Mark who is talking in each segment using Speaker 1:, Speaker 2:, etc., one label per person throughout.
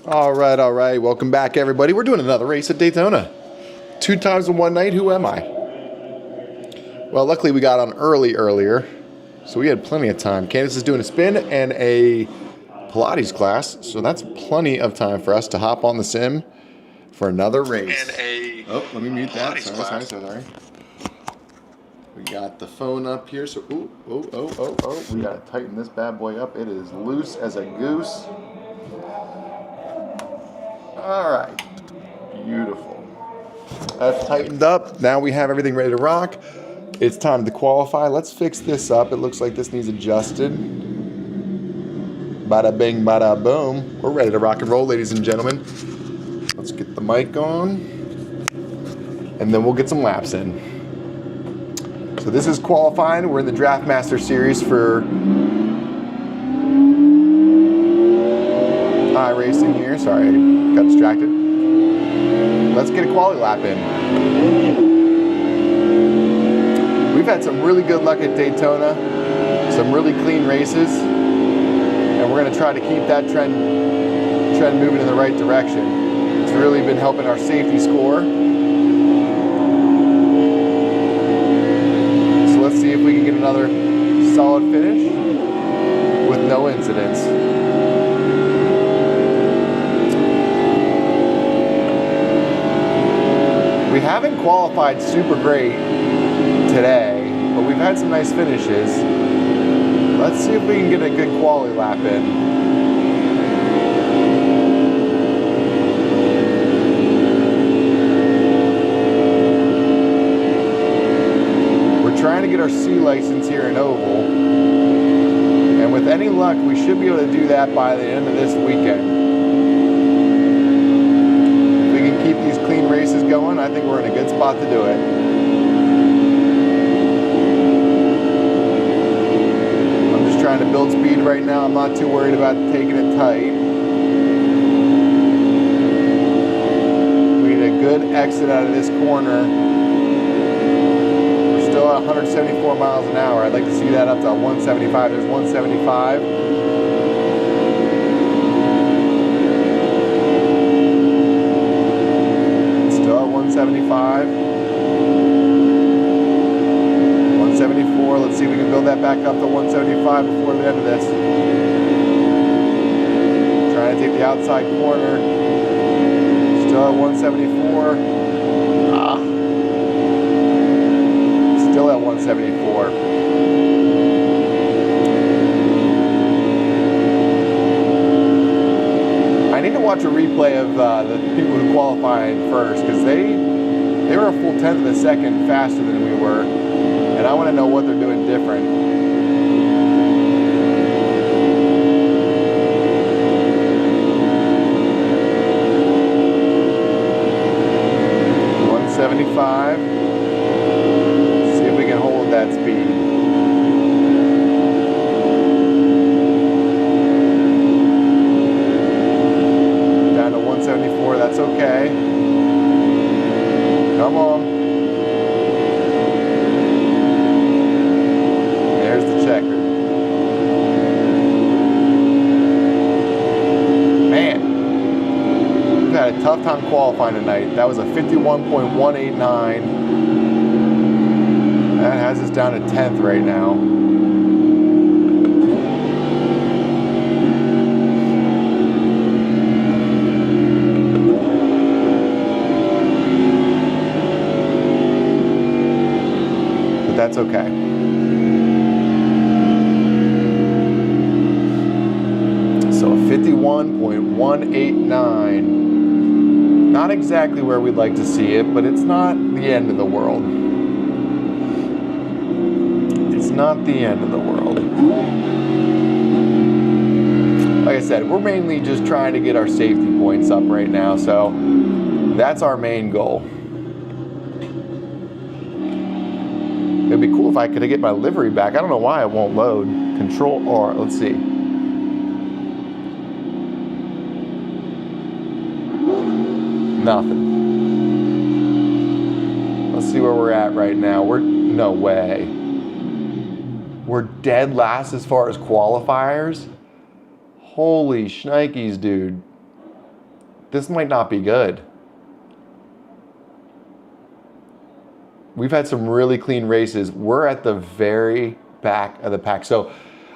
Speaker 1: All right. Welcome back, everybody. We're doing another race at Daytona. 2 times in one night. Who am I? Well, luckily we got on earlier, so we had plenty of time. Candace is doing a spin and a Pilates class, so that's plenty of time for us to hop on the sim for another race. Oh, let me mute that. Sorry. We got the phone up here, so we gotta tighten this bad boy up. It is loose as a goose. All right, beautiful. That's tightened up. Now we have everything ready to rock. It's time to qualify. Let's fix this up. It looks like this needs adjusted. Bada bing, bada boom. We're ready to rock and roll, ladies and gentlemen. Let's get the mic on, and then we'll get some laps in. So this is qualifying. We're in the Draft Master Series for iRacing here. Sorry, got distracted. Let's get a quality lap in. We've had some really good luck at Daytona, some really clean races, and we're going to try to keep that trend moving in the right direction. It's really been helping our safety score. So let's see if we can get another solid finish with no incidents. We haven't qualified super great today, but we've had some nice finishes. Let's see if we can get a good quality lap in. We're trying to get our C license here in Oval, and with any luck, we should be able to do that by the end of this weekend. Keep these clean races going, I think we're in a good spot to do it. I'm just trying to build speed right now. I'm not too worried about taking it tight. We need a good exit out of this corner. We're still at 174 miles an hour. I'd like to see that up to 175. There's 175. Still at 175. 174. Let's see if we can build that back up to 175 before the end of this. Trying to take the outside corner. Still at 174. Still at 174. I need to watch a replay of the people who qualified first, because they were a full 1/10 of a second faster than we were, and I want to know what they're doing different. $175. See if we can hold that speed. Down to 174, that's okay. Come on. There's the checker. Man, we've had a tough time qualifying tonight. That was a 51.189. That has us down to 10th right now. That's okay. So a 51.189. Not exactly where we'd like to see it, but it's not the end of the world. It's not the end of the world. Like I said, we're mainly just trying to get our safety points up right now, so that's our main goal. It'd be cool if I could get my livery back. I don't know why it won't load. Control R, let's see. Nothing. Let's see where we're at right now. No way. We're dead last as far as qualifiers? Holy shnikes, dude. This might not be good. We've had some really clean races. We're at the very back of the pack. So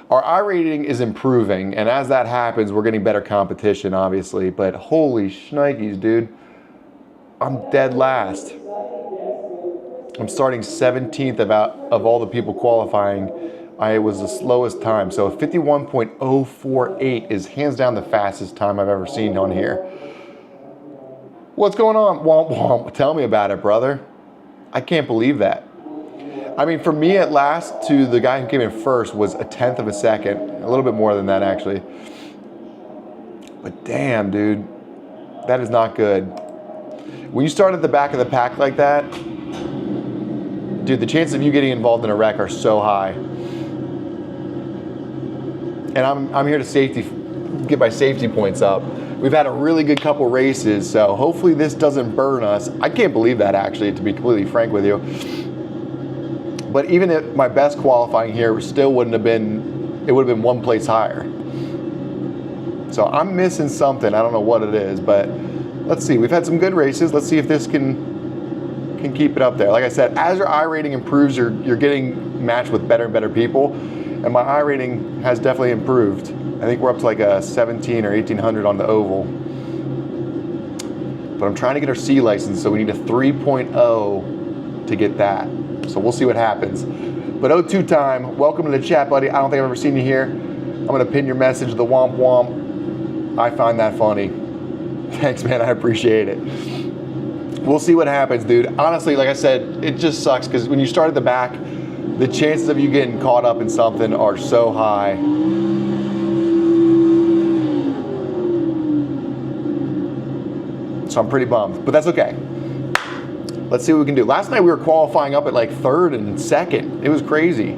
Speaker 1: our I rating is improving, and as that happens, we're getting better competition, obviously. But holy shnikes, dude. I'm dead last. I'm starting 17th of all the people qualifying. I was the slowest time. So 51.048 is hands down the fastest time I've ever seen on here. What's going on? Womp womp. Tell me about it, brother. I can't believe that. I mean, for me at last to the guy who came in first was a 1/10 of a second. A little bit more than that, actually. But damn, dude. That is not good. When you start at the back of the pack like that, dude, the chances of you getting involved in a wreck are so high. And I'm here to get my safety points up. We've had a really good couple races, so hopefully this doesn't burn us. I can't believe that, actually, to be completely frank with you. But even at my best qualifying here, still wouldn't have been, it would have been one place higher. So I'm missing something. I don't know what it is, but let's see. We've had some good races. Let's see if this can keep it up there. Like I said, as your I rating improves, you're getting matched with better and better people. And my I rating has definitely improved. I think we're up to like a 17 or 1800 on the oval. But I'm trying to get our C license, so we need a 3.0 to get that. So we'll see what happens. But 02 time, welcome to the chat, buddy. I don't think I've ever seen you here. I'm gonna pin your message, the womp womp. I find that funny. Thanks, man, I appreciate it. We'll see what happens, dude. Honestly, like I said, it just sucks because when you start at the back, the chances of you getting caught up in something are so high. So I'm pretty bummed, but that's okay. Let's see what we can do. Last night we were qualifying up at like 3rd and 2nd. It was crazy.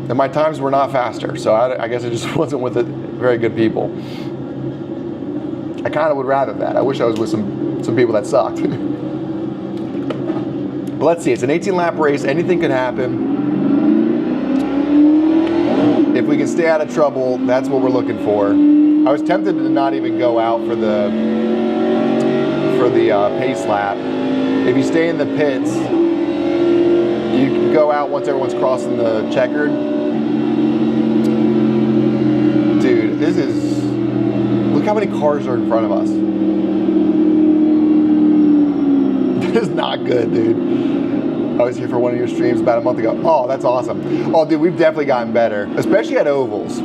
Speaker 1: And my times were not faster, so I guess it just wasn't with very good people. I kind of would rather that. I wish I was with some people that sucked. But let's see, it's an 18-lap race. Anything could happen. If we can stay out of trouble, that's what we're looking for. I was tempted to not even go out for the pace lap. If you stay in the pits, you can go out once everyone's crossing the checkered. Dude, this is... Look how many cars are in front of us. This is not good, dude. I was here for one of your streams about a month ago. Oh, that's awesome. Oh, dude, we've definitely gotten better, especially at ovals.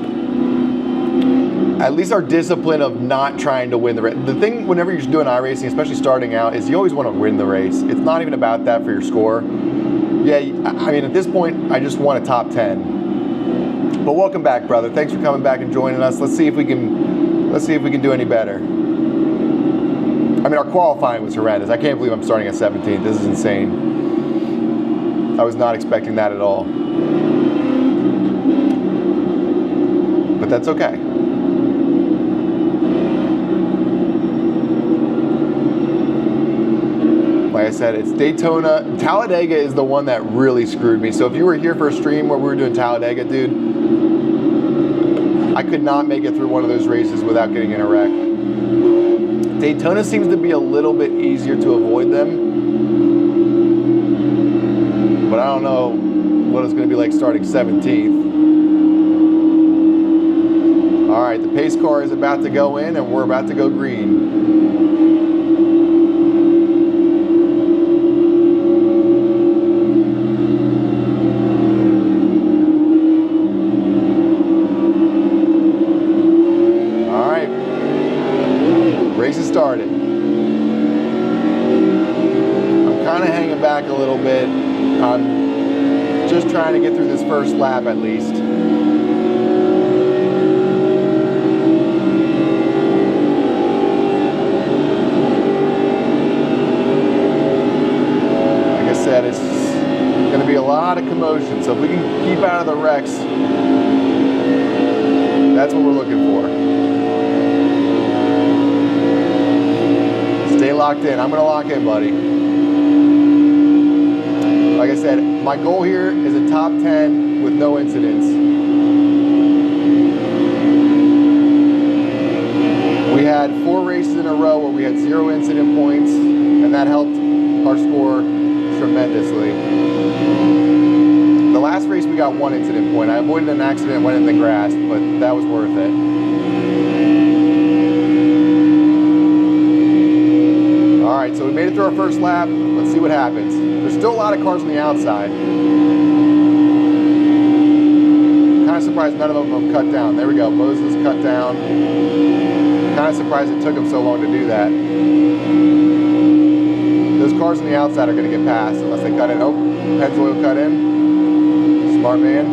Speaker 1: At least our discipline of not trying to win the race. The thing, whenever you're doing iRacing, especially starting out, is you always want to win the race. It's not even about that for your score. Yeah, I mean, at this point, I just want a top 10. But welcome back, brother. Thanks for coming back and joining us. Let's see if we can do any better. I mean, our qualifying was horrendous. I can't believe I'm starting at 17th. This is insane. I was not expecting that at all. But that's okay. Like I said, it's Daytona. Talladega is the one that really screwed me. So if you were here for a stream where we were doing Talladega, dude, I could not make it through one of those races without getting in a wreck. Daytona seems to be a little bit easier to avoid them. But I don't know what it's going to be like starting 17th. All right, the pace car is about to go in and we're about to go green. Started. I'm kind of hanging back a little bit. I'm just trying to get through this first lap at least. Like I said, it's going to be a lot of commotion, so if we can keep out of the wrecks, that's what we're looking for. Stay locked in. I'm going to lock in, buddy. Like I said, my goal here is a top 10 with no incidents. had 4 races in a row where we had 0 incident points, and that helped our score tremendously. The last race we got 1 incident point. I avoided an accident, went in the grass, but that was worth it. All right, so we made it through our first lap. Let's see what happens. There's still a lot of cars on the outside. Kind of surprised none of them have cut down. There we go, Moses cut down. Kind of surprised it took him so long to do that. Those cars on the outside are going to get passed unless they cut in. Oh, Pennzoil cut in. Smart man.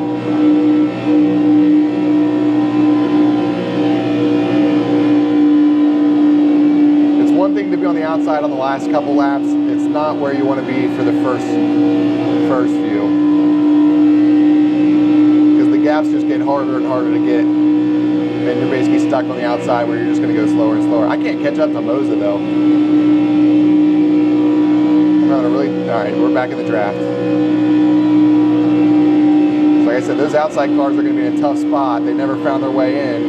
Speaker 1: It's one thing to be on the outside on the last couple laps. It's not where you want to be for the first few. Because the gaps just get harder and harder to get. And you're basically stuck on the outside where you're just going to go slower and slower. I can't catch up to Moza though. Alright, we're back in the draft. So like I said, those outside cars are going to be in a tough spot. They never found their way in.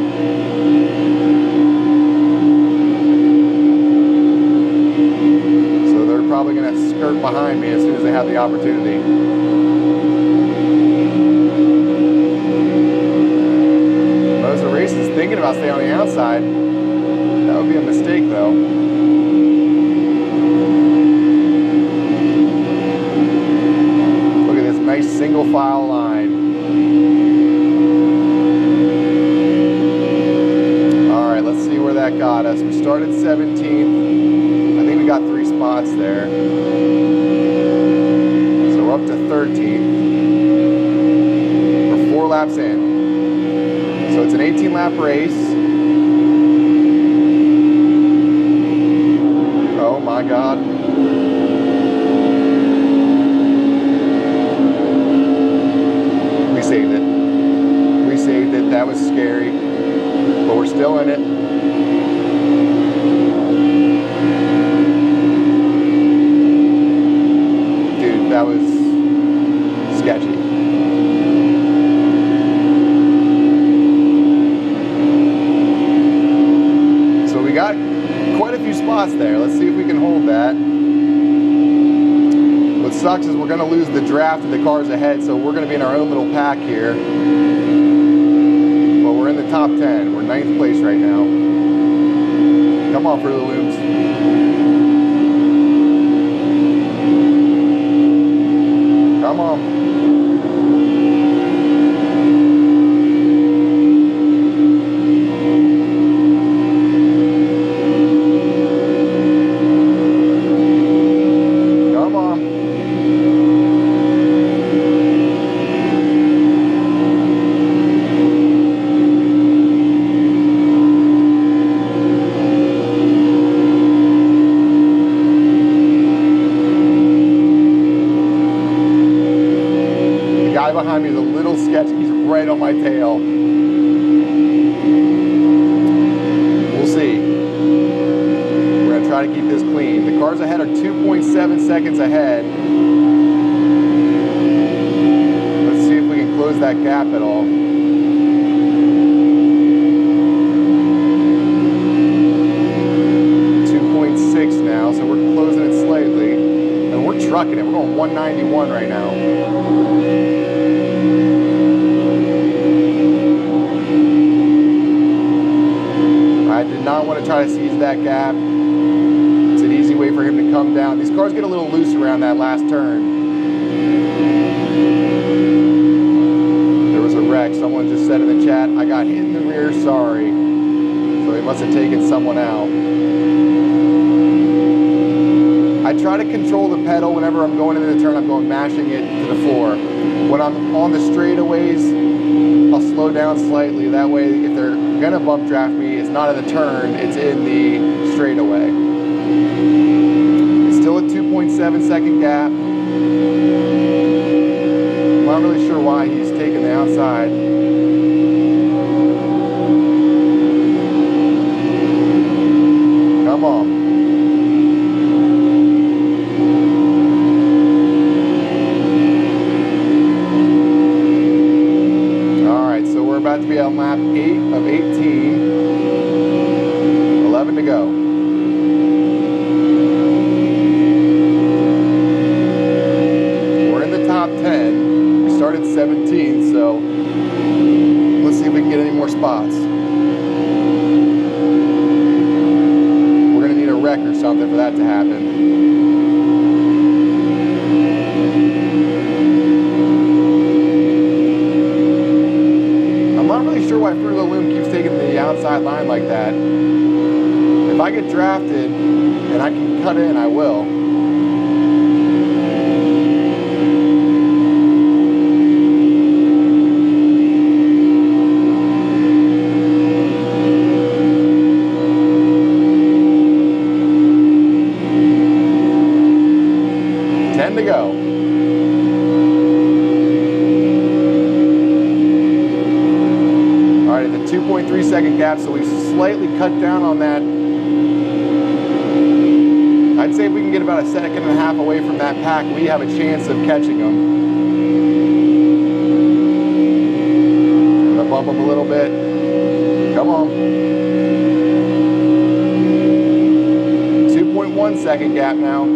Speaker 1: So they're probably going to skirt behind me as soon as they have the opportunity. Moza Race is thinking about staying on the outside. That would be a mistake though. Nice single file line. All right, let's see where that got us. We started 17th. I think we got 3 spots there. So we're up to 13th. We're 4 laps in. So it's an 18-lap race. Oh my God. We saved it. That was scary, but we're still in it. Dude, that was sketchy. So we got quite a few spots there. Let's see if we can hold that. What sucks is we're going to lose the draft of the cars ahead, so we're going to be in our own little pack here. But we're in the top 10. We're 9th place right now. Come on, Fruit Looms. Come on. Behind me is a little sketchy. He's right on my tail. We'll see. We're going to try to keep this clean. The cars ahead are 2.7 seconds ahead. Let's see if we can close that gap at all. 2.6 now, so we're closing it slightly. And we're trucking it. We're going 191 right now. I did not want to try to seize that gap. It's an easy way for him to come down. These cars get a little loose around that last turn. There was a wreck. Someone just said in the chat, I got hit in the rear, sorry. So they must have taken someone out. I try to control the pedal whenever I'm going into the turn. I'm going mashing it to the floor. When I'm on the straightaways, I'll slow down slightly. That way, if they're gonna bump draft me, it's not in the turn, it's in the straightaway. It's still a 2.7 second gap. I'm not really sure why he's taking the outside. Come on. About to be on lap 8 of 18. 11 to wreck or something for that to happen. I'm not really sure why Fruit of the Loom keeps taking the outside line like that. If I get drafted and I can cut in, I will. To go. All right, the 2.3 second gap, so we've slightly cut down on that. I'd say if we can get about a second and a half away from that pack, we have a chance of catching them. I'm gonna bump them a little bit. Come on. 2.1 second gap now.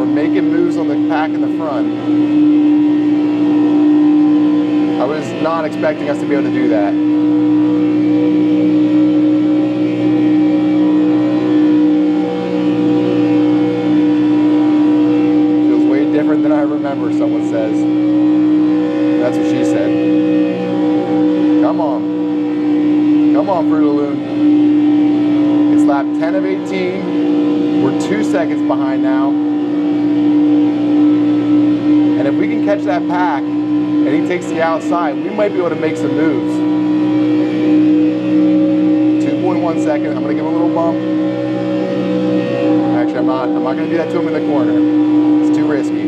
Speaker 1: Making moves on the pack in the front. I was not expecting us to be able to do that. Feels way different than I remember, someone says. That's what she said. Come on. Come on, Fruit of the Loom. It's lap 10 of 18. We're 2 seconds behind now. And if we can catch that pack and he takes the outside, we might be able to make some moves. 2.1 second. I'm going to give him a little bump. Actually, I'm not going to do that to him in the corner. It's too risky.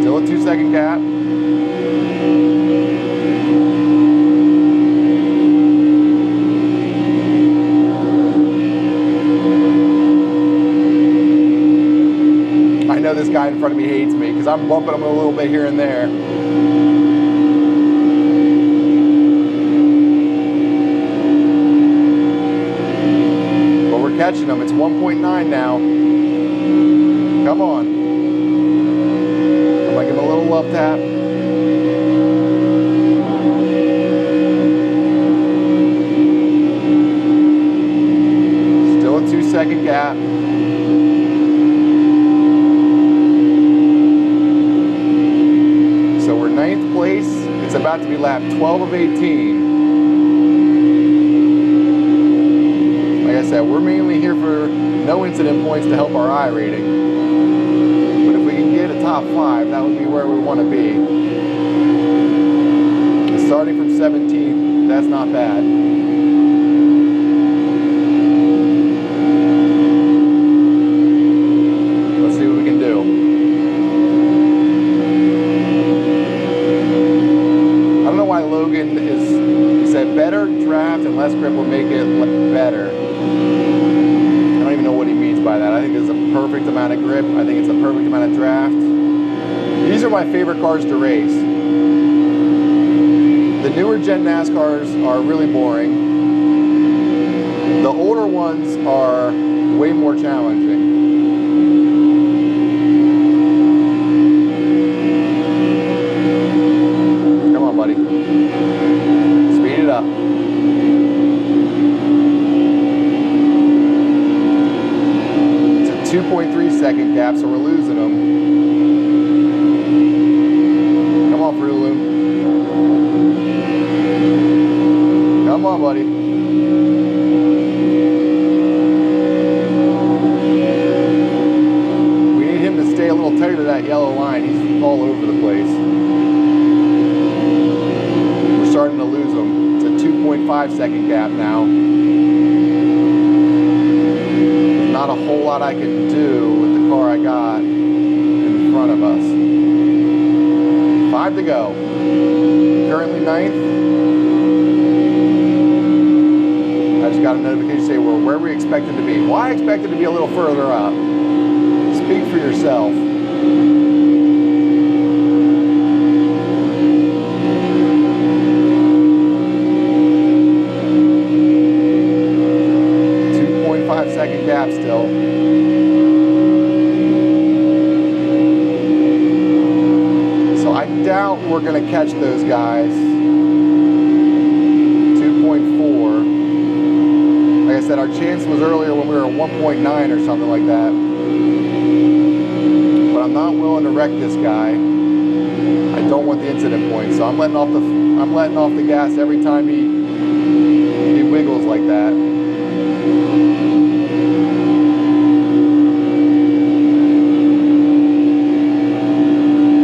Speaker 1: Still a 2 second gap. I know this guy in front of me hates me because I'm bumping him a little bit here and there. But we're catching him. It's 1.9 now. Come on. I'm going to give him a little love tap. Still a 2 second gap. Ninth place, it's about to be lap 12 of 18. Like I said, we're mainly here for no incident points to help our I rating. But if we can get a top 5, that would be where we want to be. And starting from 17th, that's not bad. Let's see what we can do. Logan he said better draft and less grip will make it better. I don't even know what he means by that. I think there's a perfect amount of grip. I think it's the perfect amount of draft. These are my favorite cars to race. The newer gen NASCARs are really boring. The older ones are way more challenging. Speed it up. It's a 2.3 second gap, so we're losing them. Come on, Fruit of the Loom. Come on, buddy. We need him to stay a little tighter to that yellow line. He's all over the place. Starting to lose them. It's a 2.5 second gap now. Not a whole lot I can do with the car I got in front of us. 5 to go. Currently 9th. I just got a notification say we're where we expected to be. Well, I expected to be a little further up. Speak for yourself. 2.5 second gap still. I doubt we're going to catch those guys. 2.4. Like I said, our chance was earlier when we were at 1.9 or something like that. But I'm not willing to wreck this guy. I don't want the incident points, so I'm letting off the gas every time he wiggles like that.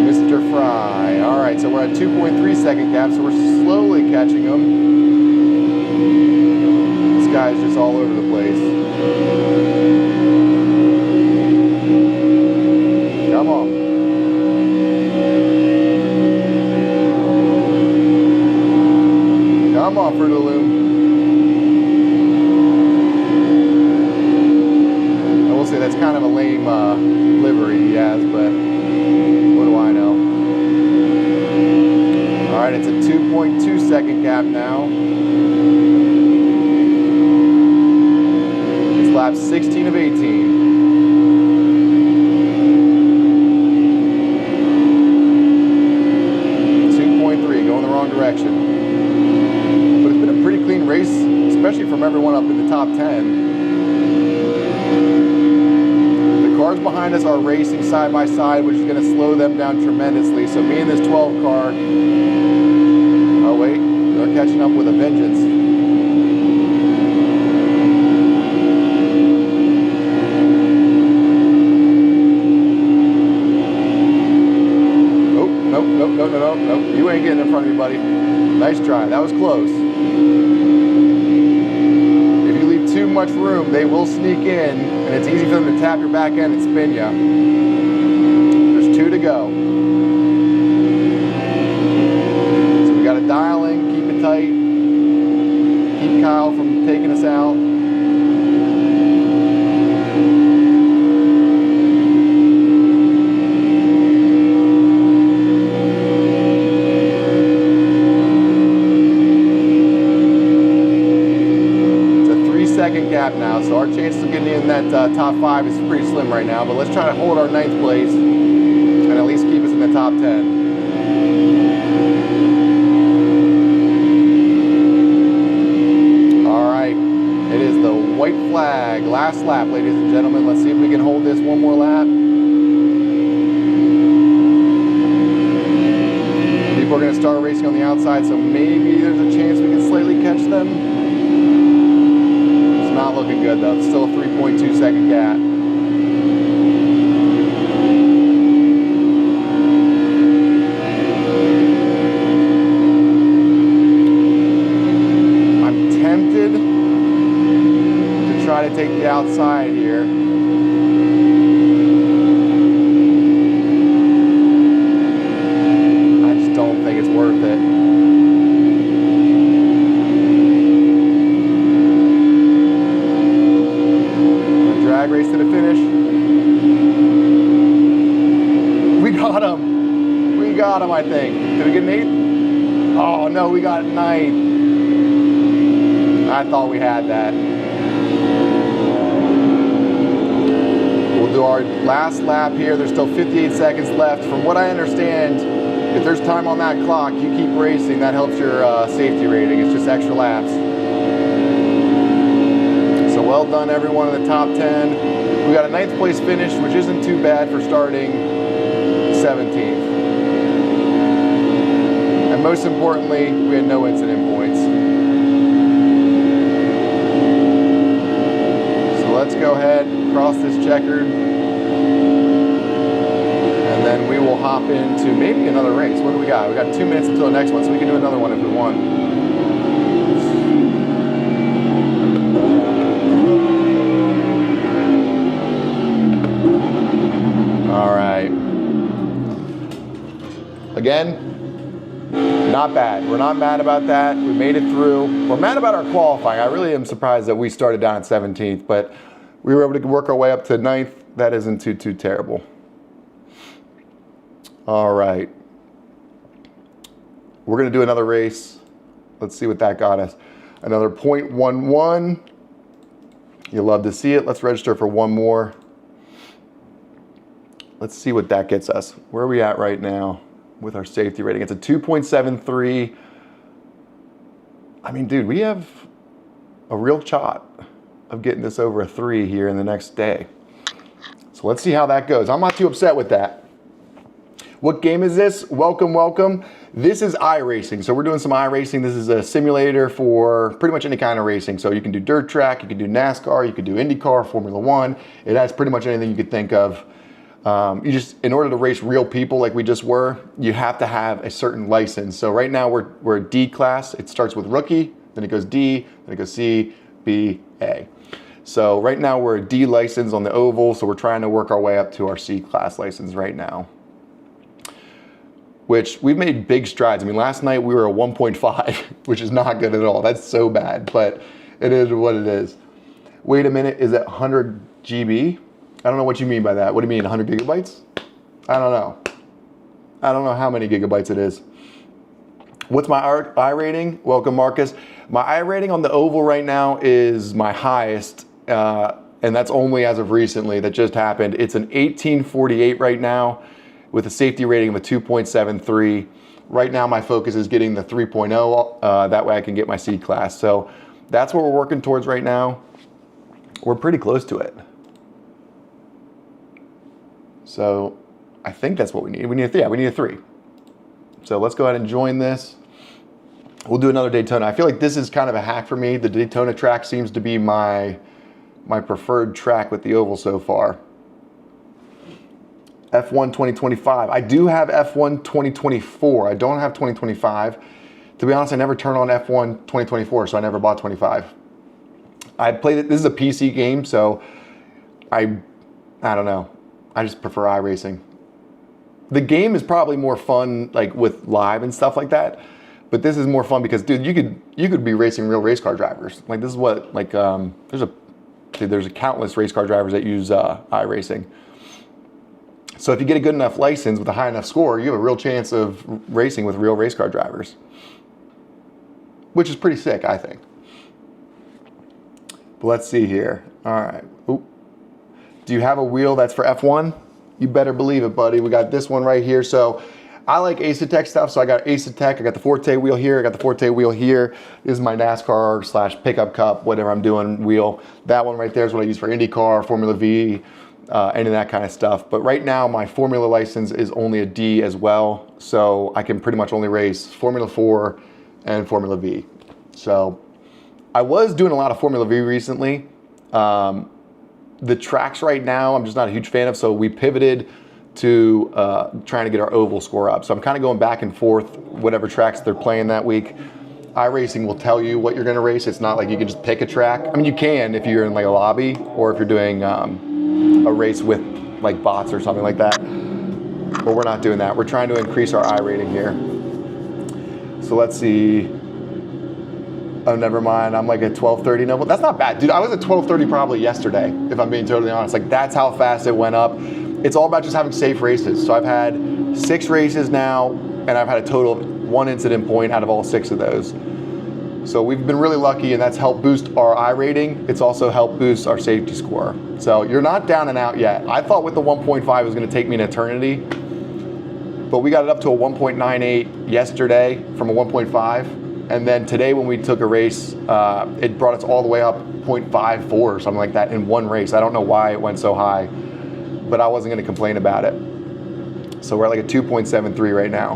Speaker 1: Mr. Fry. All right, so we're at 2.3 second gap, so we're slowly catching him. This guy's just all over the place. Come on. Come on, Fruit of the Loom. I will say that's kind of a lame livery he has, but what do I know? All right, it's a 2.2 second gap now. It's lap 16 of 18. Going the wrong direction. But it's been a pretty clean race, especially from everyone up in the top 10. The cars behind us are racing side by side, which is going to slow them down tremendously. So me and this 12 car, oh wait, they're catching up with a vengeance. Nope. You ain't getting in front of me, buddy. Nice try. That was close. If you leave too much room, they will sneak in, and it's easy for them to tap your back end and spin you. There's 2 to go. So we got to dial in, keep it tight, keep Kyle from taking us out. Second gap now, so our chances of getting in that top 5 is pretty slim right now, but let's try to hold our 9th place and at least keep us in the top 10. Alright, it is the white flag, last lap, ladies and gentlemen. Let's see if we can hold this one more lap. People are going to start racing on the outside, so maybe there's a chance we can slightly catch them. Not looking good though. It's still a 3.2 second gap. I'm tempted to try to take the outside here. I just don't think it's worth it. Race to the finish. We got him. We got him, I think. Did we get an 8th? Oh, no, we got 9th. I thought we had that. We'll do our last lap here. There's still 58 seconds left. From what I understand, if there's time on that clock, you keep racing. That helps your safety rating. It's just extra laps. Well done, everyone in the top 10. We got a 9th place finish, which isn't too bad for starting 17th. And most importantly, we had no incident points. So let's go ahead, cross this checkered, and then we will hop into maybe another race. What do we got? We got 2 minutes until the next one, so we can do another one if we want. Again, not bad. We're not mad about that. We made it through. We're mad about our qualifying. I really am surprised that we started down at 17th, but we were able to work our way up to 9th. That isn't too terrible. All right. We're going to do another race. Let's see what that got us. Another 0.11. You'll love to see it. Let's register for one more. Let's see what that gets us. Where are we at right now? with our safety rating. It's a 2.73. I mean, dude, we have a real shot of getting this over a 3 here in the next day. So let's see how that goes. I'm not too upset with that. What game is this? Welcome, welcome. This is iRacing. So we're doing some iRacing. This is a simulator for pretty much any kind of racing. So you can do dirt track, you can do NASCAR, you can do IndyCar, Formula One. It has pretty much anything you could think of. You just, in order to race real people like we just were, you have to have a certain license. So right now we're a D class. It starts with rookie, then it goes D, then it goes C, B, A. So right now we're a D license on the oval, so we're trying to work our way up to our C class license right now, which we've made big strides. I mean, last night we were a 1.5, which is not good at all. That's so bad, but it is what it is. Wait a minute, is it 100 GB? I don't know what you mean by that. What do you mean, 100 gigabytes? I don't know. I don't know how many gigabytes it is. What's my I rating? Welcome, Marcus. My I rating on the oval right now is my highest, and that's only as of recently. That just happened. It's an 1848 right now with a safety rating of a 2.73. Right now, my focus is getting the 3.0. That way I can get my C class. So that's what we're working towards right now. We're pretty close to it. So I think that's what we need. We need a 3. So let's go ahead and join this. We'll do another Daytona. I feel like this is kind of a hack for me. The Daytona track seems to be my preferred track with the oval so far. F1 2025. I do have F1 2024. I don't have 2025. To be honest, I never turned on F1 2024, so I never bought 25. I played it. This is a PC game, so I don't know. I just prefer iRacing. The game is probably more fun, like with live and stuff like that. But this is more fun because, dude, you could be racing real race car drivers. Like, this is what, like, there's a countless race car drivers that use iRacing. So if you get a good enough license with a high enough score, you have a real chance of racing with real race car drivers, which is pretty sick, I think. But let's see here. All right. Oop. Do you have a wheel that's for F1? You better believe it, buddy. We got this one right here. So I like Acetec stuff, so I got Acetec. I got the Forte wheel here. I got the Forte wheel here. This is my NASCAR / pickup cup, whatever I'm doing, wheel. That one right there is what I use for IndyCar, Formula V, any of that kind of stuff. But right now, my Formula license is only a D as well, so I can pretty much only race Formula 4 and Formula V. So I was doing a lot of Formula V recently. The tracks right now, I'm just not a huge fan of, so we pivoted to trying to get our oval score up. So I'm kind of going back and forth, whatever tracks they're playing that week. iRacing will tell you what you're going to race. It's not like you can just pick a track. I mean, you can if you're in like a lobby or if you're doing a race with like bots or something like that. But we're not doing that. We're trying to increase our I rating here. So let's see. Oh, never mind. I'm like at 12:30. No, but that's not bad, dude. I was at 12:30 probably yesterday, if I'm being totally honest. Like, that's how fast it went up. It's all about just having safe races. So I've had 6 races now, and I've had a total of 1 incident point out of all 6 of those. So we've been really lucky, and that's helped boost our I rating. It's also helped boost our safety score. So you're not down and out yet. I thought with the 1.5 it was going to take me an eternity, but we got it up to a 1.98 yesterday from a 1.5. And then today when we took a race, it brought us all the way up 0.54 or something like that in one race. I don't know why it went so high, but I wasn't going to complain about it. So we're at like a 2.73 right now.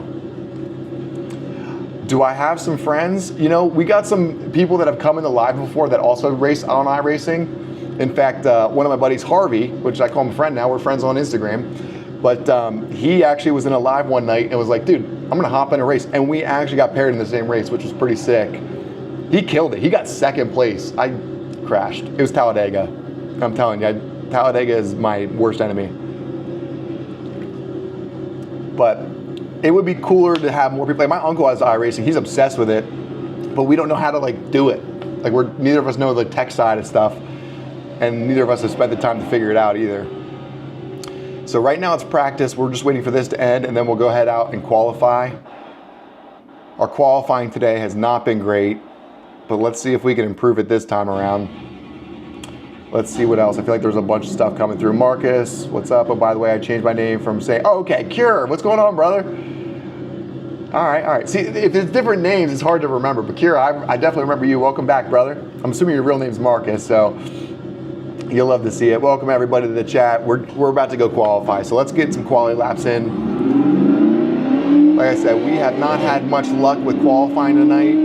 Speaker 1: Do I have some friends? You know, we got some people that have come into live before that also race on iRacing. In fact, one of my buddies, Harvey, which I call him a friend now, we're friends on Instagram, but he actually was in a live one night and was like, dude, I'm going to hop in a race. And we actually got paired in the same race, which was pretty sick. He killed it. He got 2nd place. I crashed. It was Talladega. I'm telling you, Talladega is my worst enemy. But it would be cooler to have more people. Like, my uncle has iRacing. He's obsessed with it, but we don't know how to like do it. Like, neither of us know the tech side of stuff, and neither of us have spent the time to figure it out either. So right now it's practice. We're just waiting for this to end, and then we'll go head out and qualify. Our qualifying today has not been great, but let's see if we can improve it this time around. Let's see what else. I feel like there's a bunch of stuff coming through. Marcus, what's up? Oh, by the way, I changed my name from saying, oh, okay, Cure. What's going on, brother? All right. See, if it's different names, it's hard to remember. But Kira, I definitely remember you. Welcome back, brother. I'm assuming your real name's Marcus, so you'll love to see it. Welcome everybody to the chat. We're about to go qualify, so let's get some quality laps in. Like I said, we have not had much luck with qualifying tonight.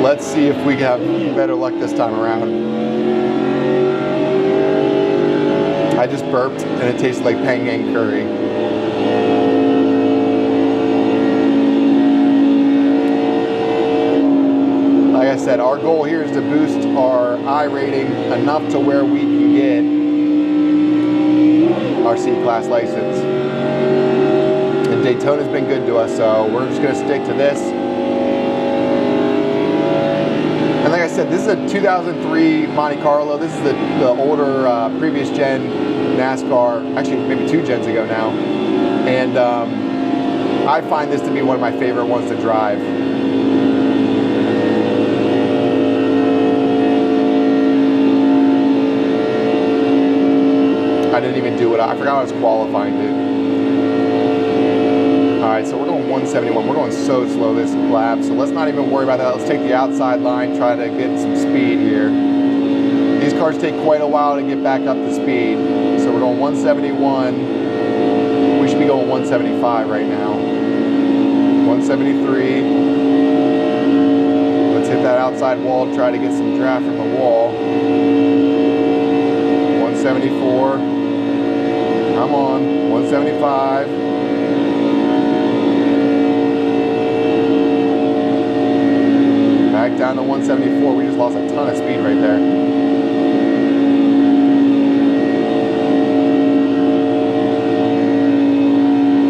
Speaker 1: Let's see if we have better luck this time around. I just burped and it tasted like pangang curry. Like I said, our goal here is to boost our I rating enough to where we can get our C-Class license. And Daytona's been good to us, so we're just going to stick to this. And like I said, this is a 2003 Monte Carlo. This is the older previous gen NASCAR, actually maybe 2 gens ago now. And I find this to be one of my favorite ones to drive. I didn't even do it. I forgot I was qualifying, dude. All right, so we're going 171. We're going so slow this lap, so let's not even worry about that. Let's take the outside line, try to get some speed here. These cars take quite a while to get back up to speed. So we're going 171. We should be going 175 right now. 173. Let's hit that outside wall, try to get some draft from the wall. 174. Come on, 175. Back down to 174. We just lost a ton of speed right there.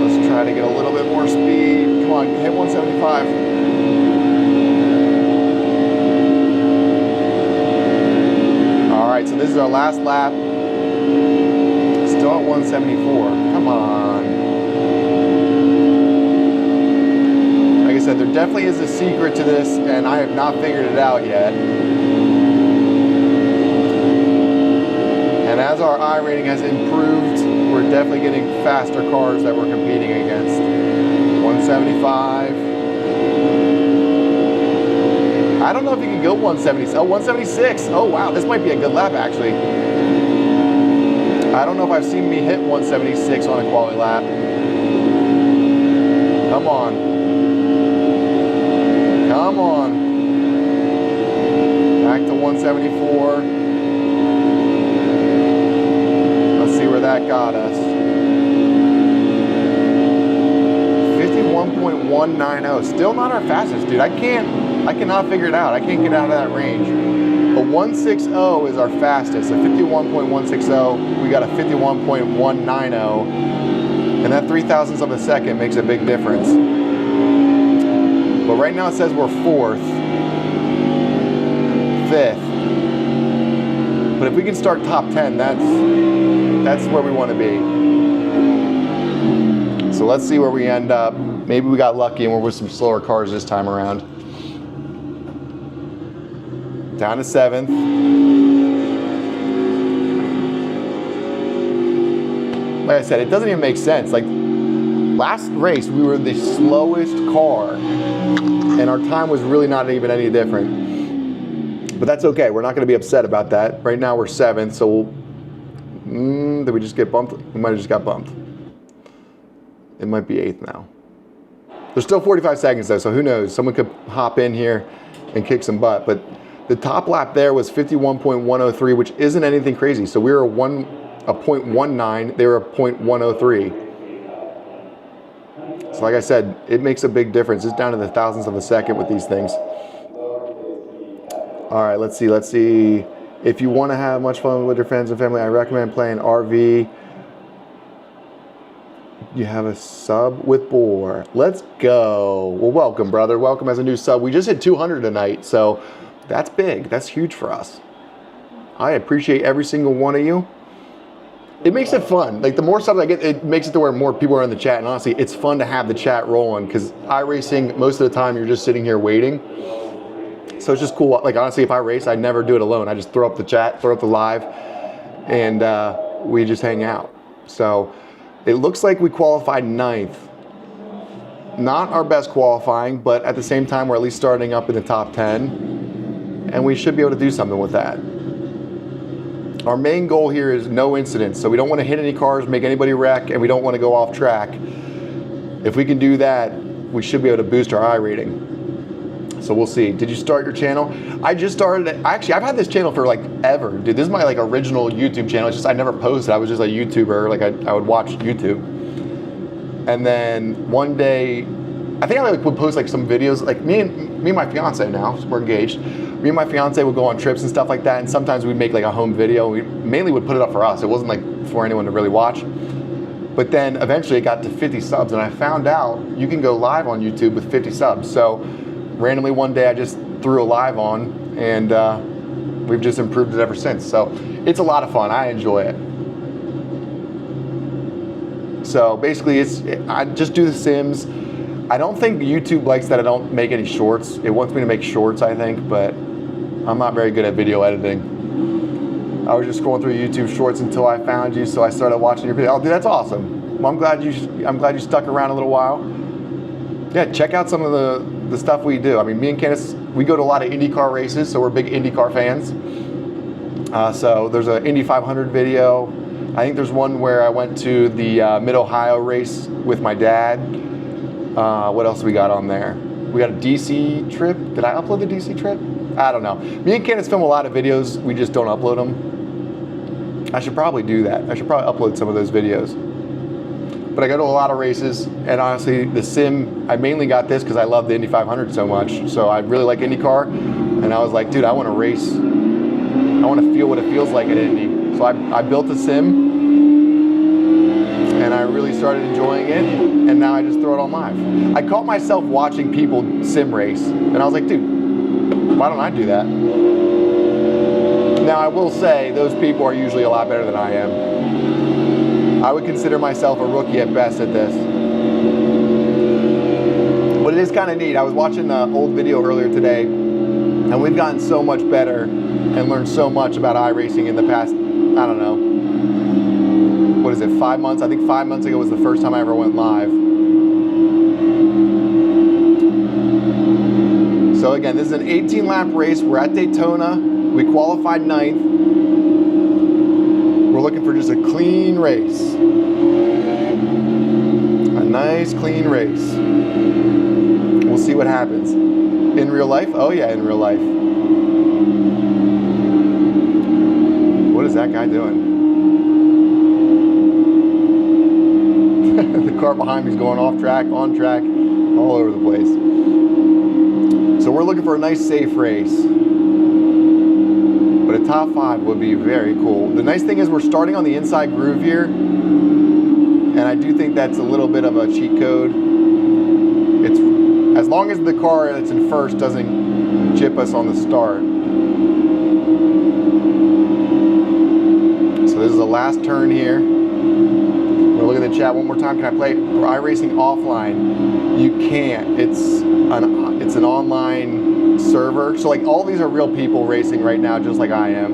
Speaker 1: Let's try to get a little bit more speed. Come on, hit 175. All right, so this is our last lap. Still at 174. Come on. Like I said, there definitely is a secret to this, and I have not figured it out yet. And as our I rating has improved, we're definitely getting faster cars that we're competing against. 175. I don't know if you can go 170. Oh, 176. Oh, wow. This might be a good lap, actually. I don't know if I've seen me hit 176 on a quality lap. Come on. Come on. Back to 174. Let's see where that got us. 51.190. Still not our fastest, dude. I cannot figure it out. I can't get out of that range. A 160 is our fastest, a 51.160. We got a 51.190, and that 0.003 of a second makes a big difference. But right now it says we're 4th, 5th. But if we can start top 10, that's where we want to be. So let's see where we end up. Maybe we got lucky and we're with some slower cars this time around. Down to 7th. Like I said, it doesn't even make sense. Like last race, we were the slowest car, and our time was really not even any different. But that's okay. We're not going to be upset about that. Right now, we're 7th. So, did we just get bumped? We might have just got bumped. It might be 8th now. There's still 45 seconds though, so who knows? Someone could hop in here and kick some butt, but. The top lap there was 51.103, which isn't anything crazy. So we were a 0.19, they were a 0.103. So like I said, it makes a big difference. It's down to the thousandths of a second with these things. All right, let's see. If you want to have much fun with your friends and family, I recommend playing RV. You have a sub with Boar. Let's go. Well, welcome, brother. Welcome as a new sub. We just hit 200 tonight, so that's big. That's huge for us. I appreciate every single one of you. It makes it fun. Like the more subs I get, it makes it to where more people are in the chat. And honestly, it's fun to have the chat rolling because iRacing, most of the time you're just sitting here waiting. So it's just cool. Like honestly, if I race, I never do it alone. I just throw up the chat, throw up the live, and we just hang out. So it looks like we qualified 9th. Not our best qualifying, but at the same time, we're at least starting up in the top 10, and we should be able to do something with that. Our main goal here is no incidents, so we don't want to hit any cars, make anybody wreck, and we don't want to go off track. If we can do that, we should be able to boost our I rating. So we'll see. Did you start your channel? I just started it. Actually, I've had this channel for like ever. Dude, this is my like original YouTube channel. It's just I never posted. I was just a YouTuber. Like I would watch YouTube. And then one day, I think I like would post like some videos. Like me and my fiance now, we're engaged. Me and my fiance would go on trips and stuff like that. And sometimes we'd make like a home video. We mainly would put it up for us. It wasn't like for anyone to really watch. But then eventually it got to 50 subs, and I found out you can go live on YouTube with 50 subs. So randomly one day I just threw a live on, and we've just improved it ever since. So it's a lot of fun. I enjoy it. So basically I just do the sims. I don't think YouTube likes that I don't make any shorts. It wants me to make shorts, I think, but I'm not very good at video editing. I was just scrolling through YouTube shorts until I found you, so I started watching your video. Oh, dude, that's awesome. Well, I'm glad you stuck around a little while. Yeah, check out some of the stuff we do. I mean, me and Candace, we go to a lot of IndyCar races, so we're big IndyCar fans. So there's an Indy 500 video. I think there's one where I went to the Mid-Ohio race with my dad. What else we got on there? We got a DC trip. Did I upload the DC trip? I don't know. Me and Candace film a lot of videos. We just don't upload them. I should probably do that. I should probably upload some of those videos. But I go to a lot of races, and honestly, the sim, I mainly got this because I love the Indy 500 so much. So I really like IndyCar, and I was like, dude, I want to race. I want to feel what it feels like at Indy. So I built a sim, and I really started enjoying it, and now I just throw it on live. I caught myself watching people sim race, and I was like, dude, why don't I do that? Now, I will say, those people are usually a lot better than I am. I would consider myself a rookie at best at this. But it is kind of neat. I was watching an old video earlier today, and we've gotten so much better and learned so much about iRacing in the past, I don't know, what is it, 5 months? I think 5 months ago was the first time I ever went live. So again, this is an 18-lap race. We're at Daytona. We qualified 9th. We're looking for just a clean race. A nice, clean race. We'll see what happens. In real life? Oh yeah, in real life. What is that guy doing? The car behind me is going off track, on track, all over the place. So we're looking for a nice, safe race. But a top 5 would be very cool. The nice thing is we're starting on the inside groove here, and I do think that's a little bit of a cheat code. It's as long as the car that's in first doesn't jip us on the start. So this is the last turn here. We're looking at the chat one more time. Can I play iRacing offline? You can't. It's an online server. So like all these are real people racing right now, just like I am.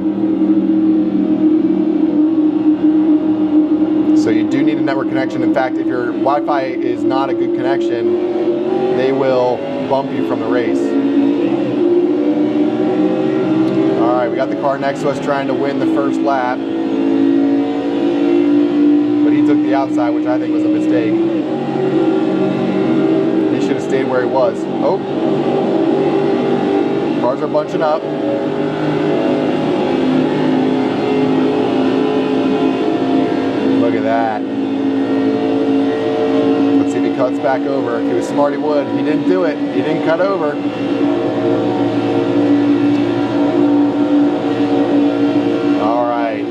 Speaker 1: So you do need a network connection. In fact, if your Wi-Fi is not a good connection, they will bump you from the race. All right, we got the car next to us trying to win the first lap. But he took the outside, which I think was a mistake. He should have stayed where he was. Oh. Cars are bunching up. Look at that. Let's see if he cuts back over. If he was smart, he would. He didn't do it. He didn't cut over. All right.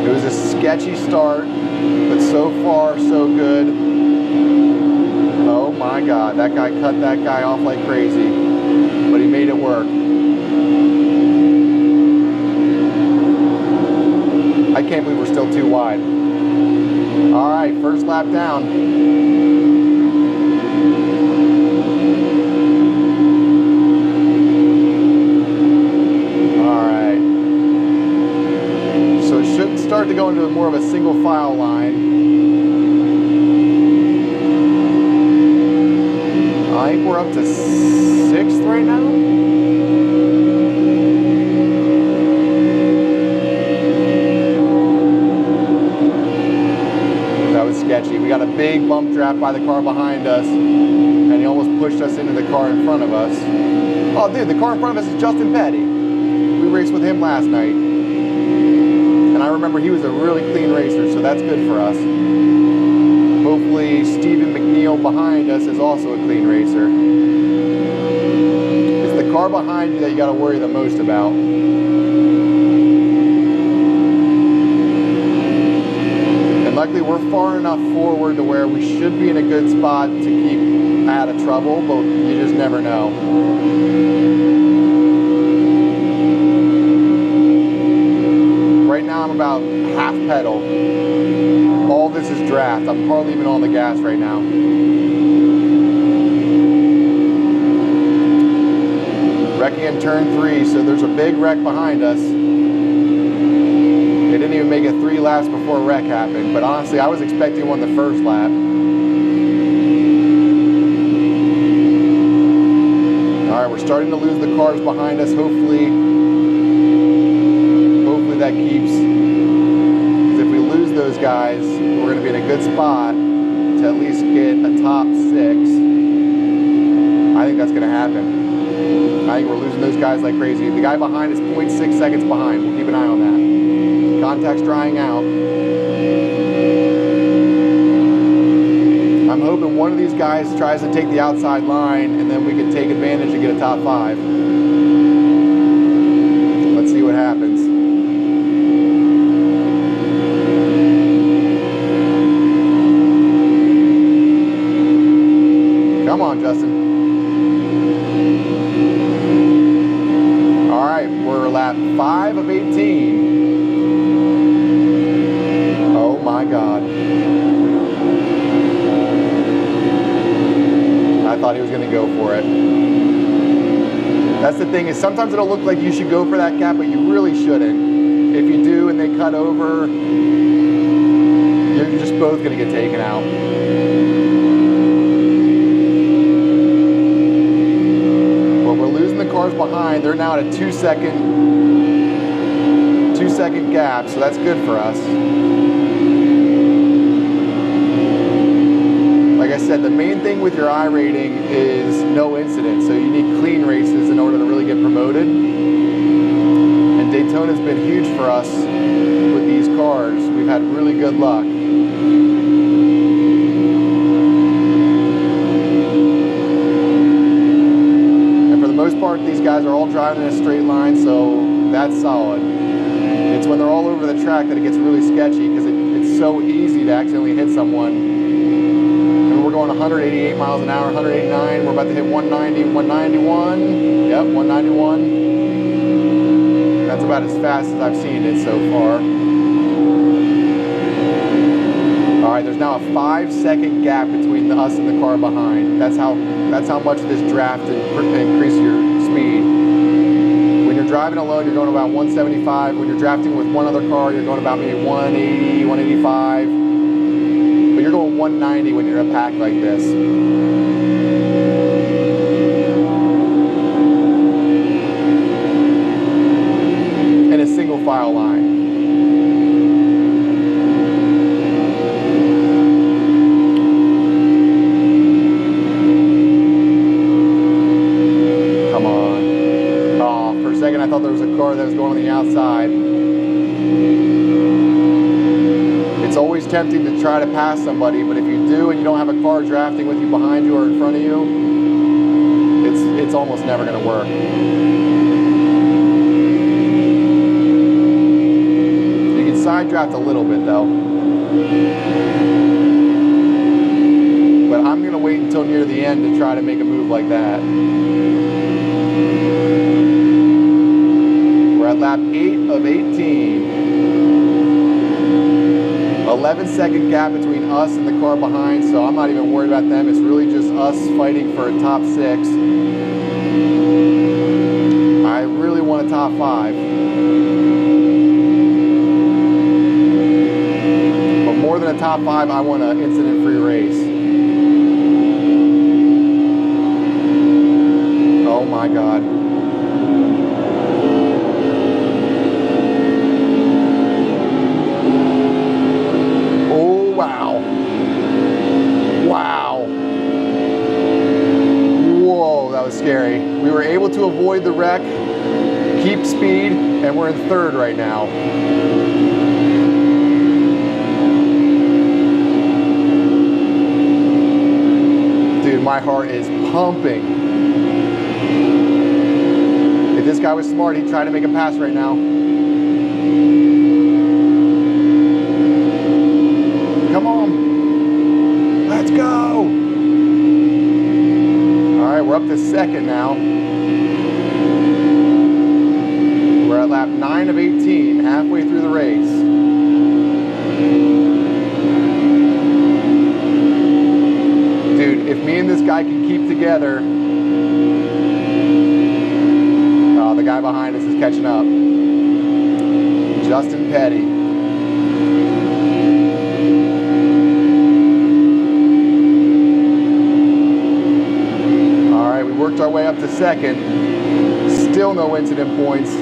Speaker 1: It was a sketchy start, but so far, so good. Oh my God, that guy cut that guy off like crazy, but he made it work. I can't believe we're still too wide. All right, first lap down. All right. So it should start to go into more of a single file line. I think we're up to 6th right now. That was sketchy. We got a big bump draft by the car behind us, and he almost pushed us into the car in front of us. Oh, dude, the car in front of us is Justin Petty. We raced with him last night, and I remember he was a really clean racer, so that's good for us. Hopefully Stephen McNeil behind us is also a clean racer. It's the car behind you that you got to worry the most about. And luckily we're far enough forward to where we should be in a good spot to keep out of trouble, but you just never know. Right now I'm about half pedal. All this is draft. I'm hardly even on the gas right now. Wrecking in turn 3, so there's a big wreck behind us. They didn't even make it 3 laps before a wreck happened, but honestly, I was expecting one the first lap. All right, we're starting to lose the cars behind us. Hopefully that keeps. Because if we lose those guys, we're going to be in a good spot to at least get a top 6. I think that's going to happen. I think we're losing those guys like crazy. The guy behind is 0.6 seconds behind. We'll keep an eye on that. Contact's drying out. I'm hoping one of these guys tries to take the outside line, and then we can take advantage and get a top 5. Let's see what happens. Come on, Justin. All right, we're lap 5 of 18. Oh my God. I thought he was going to go for it. That's the thing, is sometimes it'll look like you should go for that gap, but you really shouldn't. If you do and they cut over, you're just both going to get taken out. Cars behind, they're now at a 2 second gap, so that's good for us. Like I said, the main thing with your I rating is no incidents, so you need clean races in order to really get promoted. And Daytona's been huge for us with these cars. We've had really good luck. Part, these guys are all driving in a straight line, so that's solid. It's when they're all over the track that it gets really sketchy, because it's so easy to accidentally hit someone. And we're going 188 miles an hour, 189. We're about to hit 190, 191. Yep, 191. That's about as fast as I've seen it so far. All right, there's now a 5 second gap between us and the car behind. That's how much this draft increases your speed. When you're driving alone, you're going about 175. When you're drafting with one other car, you're going about maybe 180, 185. But you're going 190 when you're in a pack like this. In a single file line. I thought there was a car that was going on the outside. It's always tempting to try to pass somebody, but if you do and you don't have a car drafting with you behind you or in front of you, it's almost never going to work. You can side draft a little bit though. But I'm going to wait until near the end to try to make a move like that. At lap 8 of 18. 11 second gap between us and the car behind, so I'm not even worried about them. It's really just us fighting for a top 6. I really want a top 5. But more than a top 5, I want an incident-free race. Oh my God. Oh, wow. Wow. Whoa, that was scary. We were able to avoid the wreck, keep speed, and we're in third right now. Dude, my heart is pumping. If this guy was smart, he'd try to make a pass right now. Come on. Let's go. All right, we're up to second now. We're at lap 9 of 18, halfway through the race. Dude, if me and this guy can keep together. Oh, the guy behind us is catching up. Justin Petty. All right, we worked our way up to second. Still no incident points.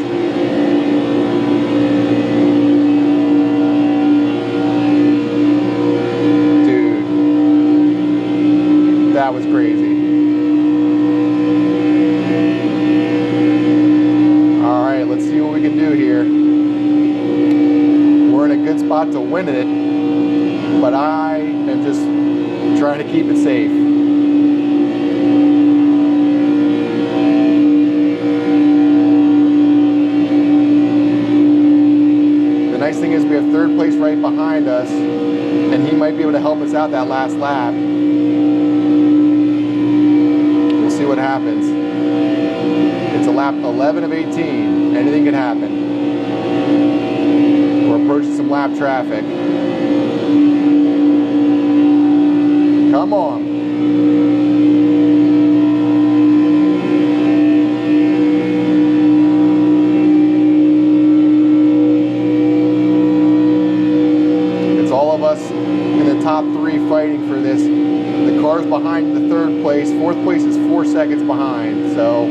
Speaker 1: That was crazy. All right, let's see what we can do here. We're in a good spot to win it, but I am just trying to keep it safe. The nice thing is we have third place right behind us, and he might be able to help us out that last lap. See what happens. It's a lap 11 of 18. Anything can happen. We're approaching some lap traffic. Come on. It's all of us in the top three fighting for this. The car's behind the third place. Fourth place is 4 seconds behind, so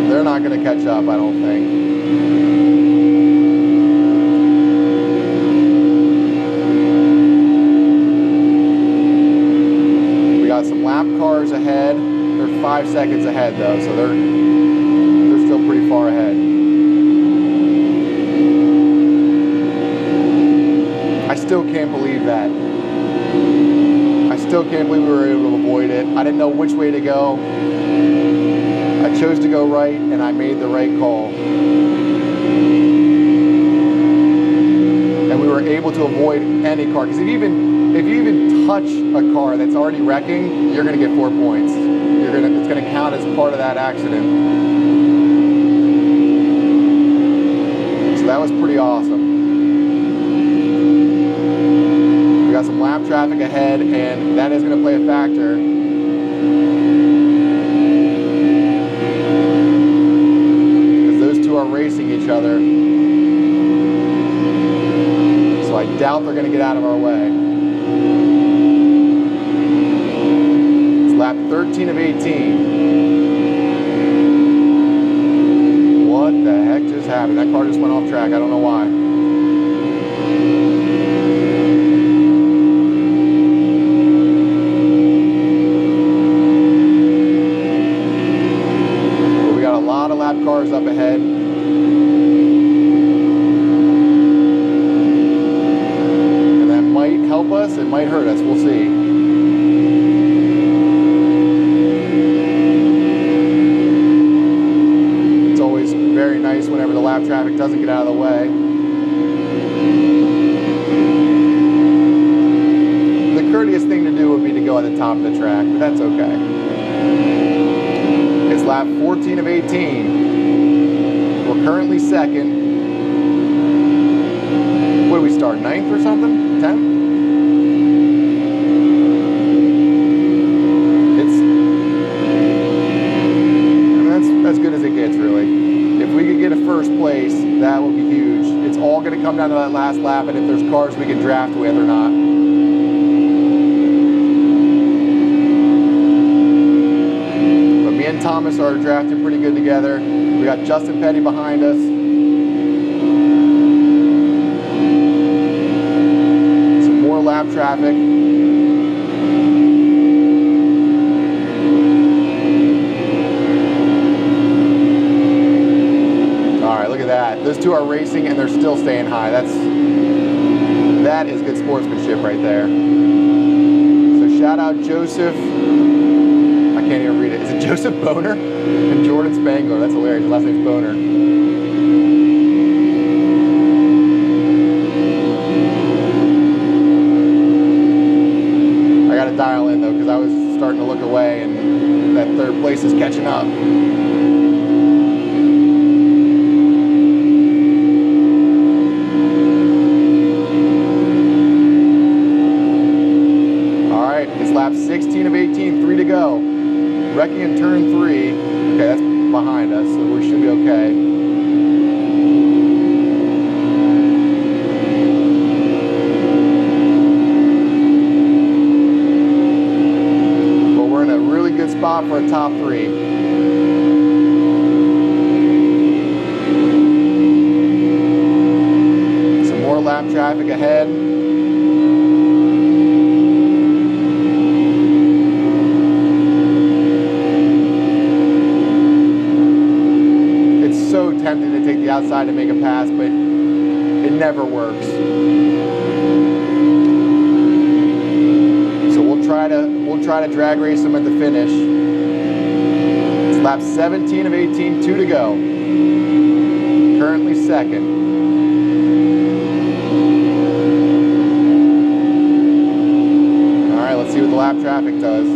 Speaker 1: they're not going to catch up, I don't think. We got some lap cars ahead. They're 5 seconds ahead, though, so they're still pretty far ahead. I still can't believe that. I still can't believe we were able to avoid it. I didn't know which way to go. I chose to go right, and I made the right call. And we were able to avoid any car. Because if you even touch a car that's already wrecking, you're going to get 4 points. It's going to count as part of that accident. So that was pretty awesome. We got some lap traffic ahead, and that is going to play a factor. Because those two are racing each other. So I doubt they're going to get out of our way. It's lap 13 of 18. What the heck just happened? That car just went off track. I don't know why. Cars up ahead. And that might help us, it might hurt us, we'll see. It's always very nice whenever the lap traffic doesn't get out of the way. The courteous thing to do would be to go at the top of the track, but that's okay. It's lap 14 of 18. We're currently second. What do we start, 9th or something? 10th? That's good as it gets, really. If we could get a first place, that would be huge. It's all going to come down to that last lap, and if there's cars we can draft with or not. and Thomas are drafting pretty good together. We got Justin Petty behind us. Some more lap traffic. All right, look at that. Those two are racing and they're still staying high. That is good sportsmanship right there. So shout out Joseph. I can't even read it. Is it Joseph Boner and Jordan Spangler? That's hilarious. His last name's Boner. I got to dial in though because I was starting to look away and that third place is catching up. All right, it's lap 16 of 18, 3 to go. Wrecking in turn 3. Okay, that's behind us, so we should be okay. But we're in a really good spot for a top 3. Some more lap traffic ahead. Tempting to take the outside to make a pass, but it never works. So we'll try to drag race them at the finish. It's lap 17 of 18, 2 to go. Currently second. All right, let's see what the lap traffic does.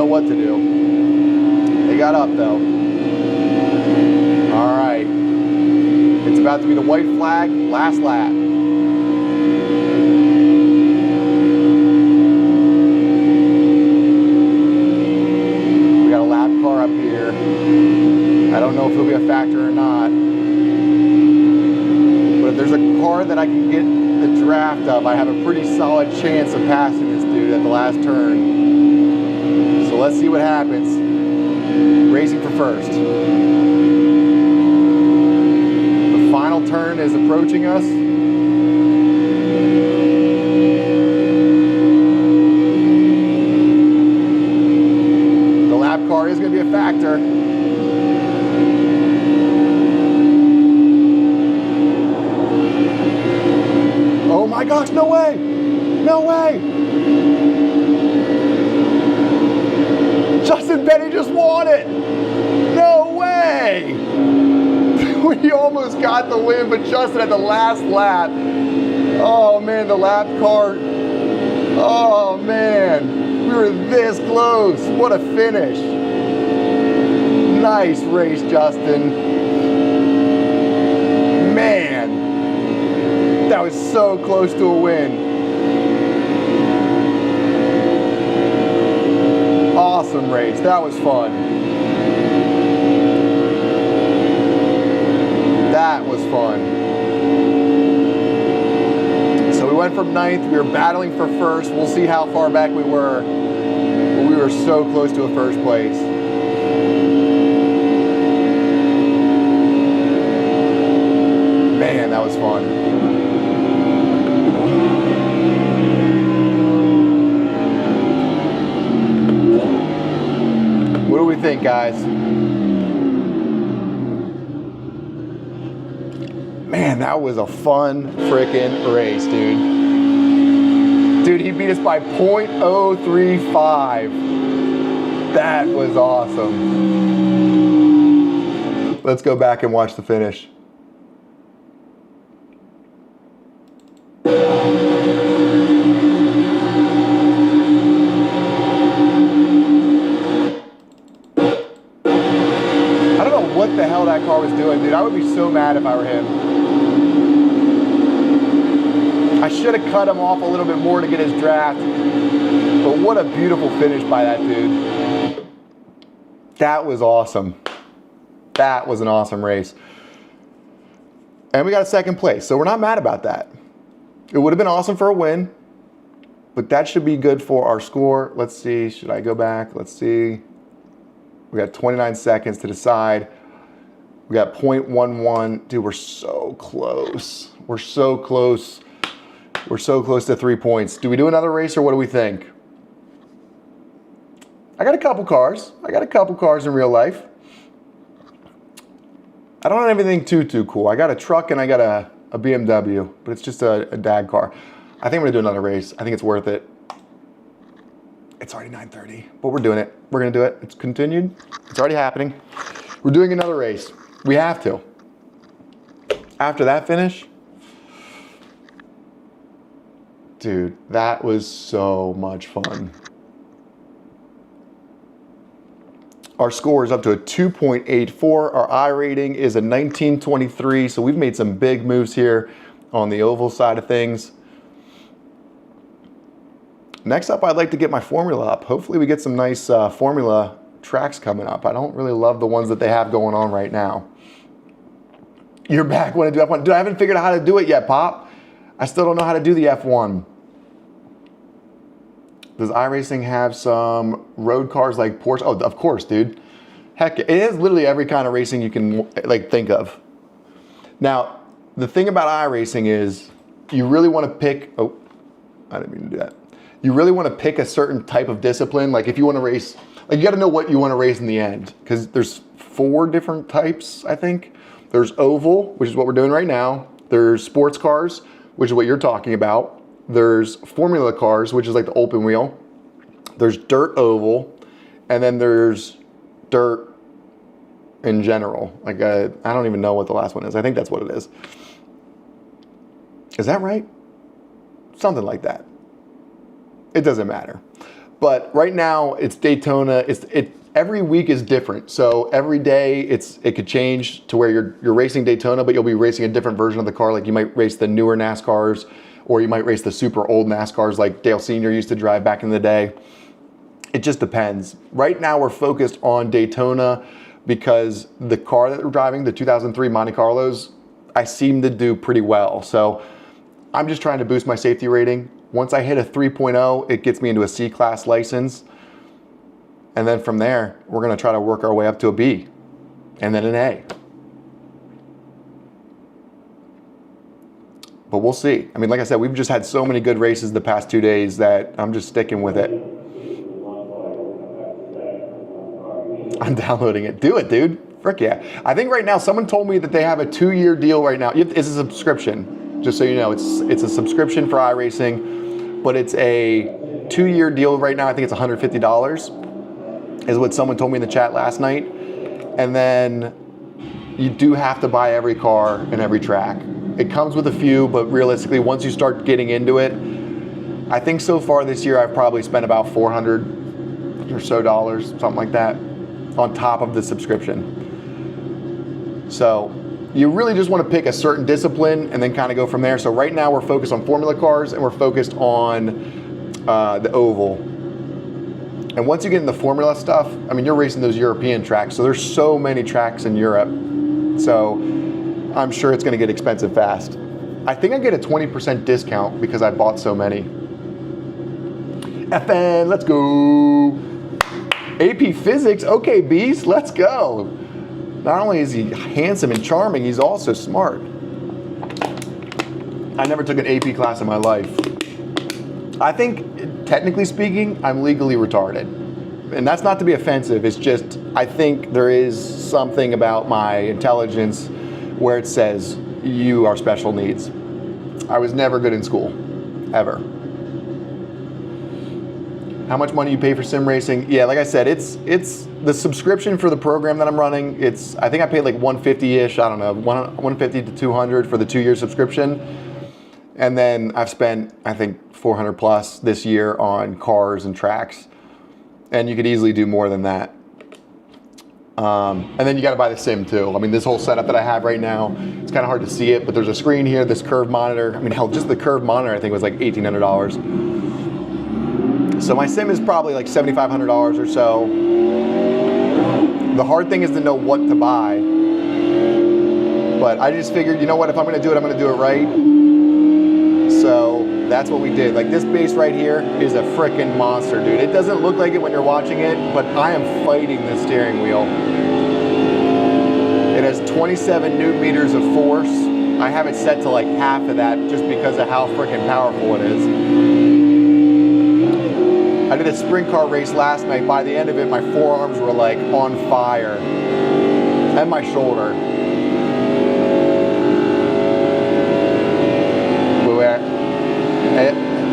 Speaker 1: What to do. They got up though. All right. It's about to be the white flag, last lap. We got a lap car up here. I don't know if it'll be a factor or not. But if there's a car that I can get the draft of, I have a pretty solid chance of passing this dude at the last turn. So let's see what happens. Racing for first. The final turn is approaching us. The lap car is going to be a factor. Oh my gosh, no way! No way! Justin Petty just won it! No way! We almost got the win, but Justin at the last lap. Oh man, the lap car. Oh man, we were this close. What a finish. Nice race, Justin. Man, that was so close to a win. Awesome race. That was fun. That was fun. So we went from 9th. We were battling for first. We'll see how far back we were. But we were so close to a first place. Man, that was fun. What do we think, guys? Man, that was a fun freaking race, dude. Dude, he beat us by 0.035. That was awesome. Let's go back and watch the finish. What the hell that car was doing, dude. I would be so mad if I were him. I should have cut him off a little bit more to get his draft. But what a beautiful finish by that dude. That was awesome. That was an awesome race. And we got a second place, so we're not mad about that. It would have been awesome for a win, but that should be good for our score. Let's see, should I go back? Let's see. We got 29 seconds to decide. We got 0.11. Dude, we're so close. We're so close. We're so close to 3 points. Do we do another race or what do we think? I got a couple cars. I got a couple cars in real life. I don't have anything too cool. I got a truck and I got a BMW, but it's just a dad car. I think I'm gonna do another race. I think it's worth it. It's already 9:30, but we're doing it. We're gonna do it. It's continued. It's already happening. We're doing another race. We have to. After that finish, dude, that was so much fun. Our score is up to a 2.84. Our I rating is a 1923. So we've made some big moves here on the oval side of things. Next up, I'd like to get my formula up. Hopefully we get some nice formula tracks coming up. I don't really love the ones that they have going on right now. You're back when I do F1. Dude, I haven't figured out how to do it yet, Pop. I still don't know how to do the F1. Does iRacing have some road cars like Porsche? Oh, of course, dude. Heck, it is literally every kind of racing you can like think of. Now, the thing about iRacing is you really want to pick, oh, I didn't mean to do that. You really want to pick a certain type of discipline. Like if you want to race, like you got to know what you want to race in the end because there's 4 different types, I think. There's oval, which is what we're doing right now. There's sports cars, which is what you're talking about. There's formula cars, which is like the open wheel. There's dirt oval, and then there's dirt in general. Like I don't even know what the last one is. I think that's what it is. Is that right? Something like that. It doesn't matter. But right now it's Daytona. Every week is different. So every day it could change to where you're racing Daytona, but you'll be racing a different version of the car. Like you might race the newer NASCARs, or you might race the super old NASCARs like Dale Sr. used to drive back in the day. It just depends. Right now we're focused on Daytona because the car that we're driving, the 2003 Monte Carlos, I seem to do pretty well. So I'm just trying to boost my safety rating. Once I hit a 3.0, it gets me into a C-class license. And then from there, we're gonna try to work our way up to a B and then an A. But we'll see. I mean, like I said, we've just had so many good races the past 2 days that I'm just sticking with it. I'm downloading it. Do it, dude. Frick yeah. I think right now, someone told me that they have a 2-year deal right now. It's a subscription, just so you know. It's a subscription for iRacing, but it's a 2-year deal right now. I think it's $150 is what someone told me in the chat last night. And then you do have to buy every car and every track. It comes with a few, but realistically, once you start getting into it, I think so far this year I've probably spent about $400 or so, something like that, on top of the subscription. So you really just want to pick a certain discipline and then kind of go from there. So right now we're focused on formula cars and we're focused on the oval. And once you get into formula stuff, I mean, you're racing those European tracks. So there's so many tracks in Europe. So I'm sure it's going to get expensive fast. I think I get a 20% discount because I bought so many. FN, let's go. AP Physics, okay, Beast, let's go. Not only is he handsome and charming, he's also smart. I never took an AP class in my life. I think, technically speaking, I'm legally retarded. And that's not to be offensive, it's just, I think there is something about my intelligence where it says you are special needs. I was never good in school, ever. How much money you pay for sim racing? Yeah, like I said, it's the subscription for the program that I'm running. I think I paid like $150-ish, I don't know, $150 to $200 for the 2-year subscription. And then I've spent, I think, $400 plus this year on cars and tracks. And you could easily do more than that. And then you got to buy the sim too. I mean, this whole setup that I have right now, it's kind of hard to see it, but there's a screen here, this curved monitor. I mean, hell, just the curved monitor I think was like $1,800. So my sim is probably like $7,500 or so. The hard thing is to know what to buy. But I just figured, you know what, if I'm going to do it, I'm going to do it right. So that's what we did. Like this base right here is a freaking monster, dude. It doesn't look like it when you're watching it, but I am fighting the steering wheel. It has 27 newton meters of force. I have it set to like half of that just because of how freaking powerful it is. I did a sprint car race last night. By the end of it, my forearms were like on fire. And my shoulder.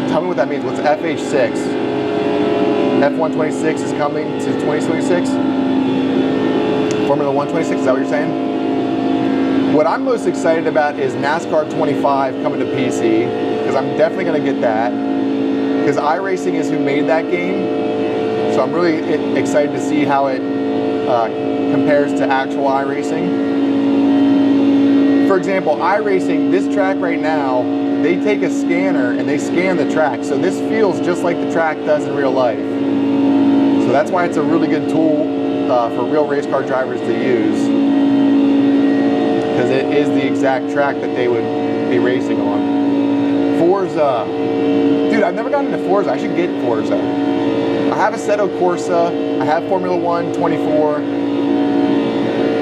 Speaker 1: Tell me what that means. What's FH6? F126 is coming to 2026? Formula 126, is that what you're saying? What I'm most excited about is NASCAR 25 coming to PC, because I'm definitely going to get that. Because iRacing is who made that game. So I'm really excited to see how it compares to actual iRacing. For example, iRacing, this track right now, they take a scanner and they scan the track. So this feels just like the track does in real life. So that's why it's a really good tool for real race car drivers to use. Because it is the exact track that they would be racing on. Forza. Dude, I've never gotten into Forza. I should get Forza. I have Assetto Corsa. I have Formula 1 24.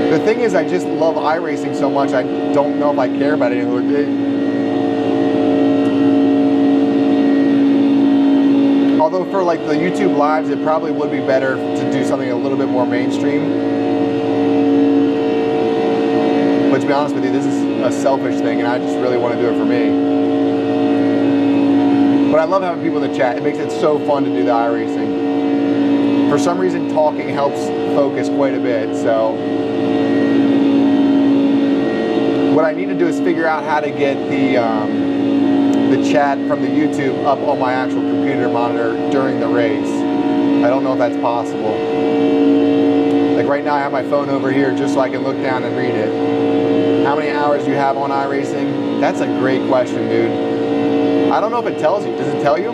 Speaker 1: The thing is, I just love iRacing so much, I don't know if I care about it anymore. Although for like the YouTube lives, it probably would be better to do something a little bit more mainstream. But to be honest with you, this is a selfish thing and I just really want to do it for me. But I love having people in the chat. It makes it so fun to do the iRacing. For some reason, talking helps focus quite a bit, so. What I need to do is figure out how to get the chat from the YouTube up on my actual computer monitor during the race. I don't know if that's possible. Like right now I have my phone over here just so I can look down and read it. How many hours do you have on iRacing? That's a great question, dude. I don't know if it tells you. Does it tell you?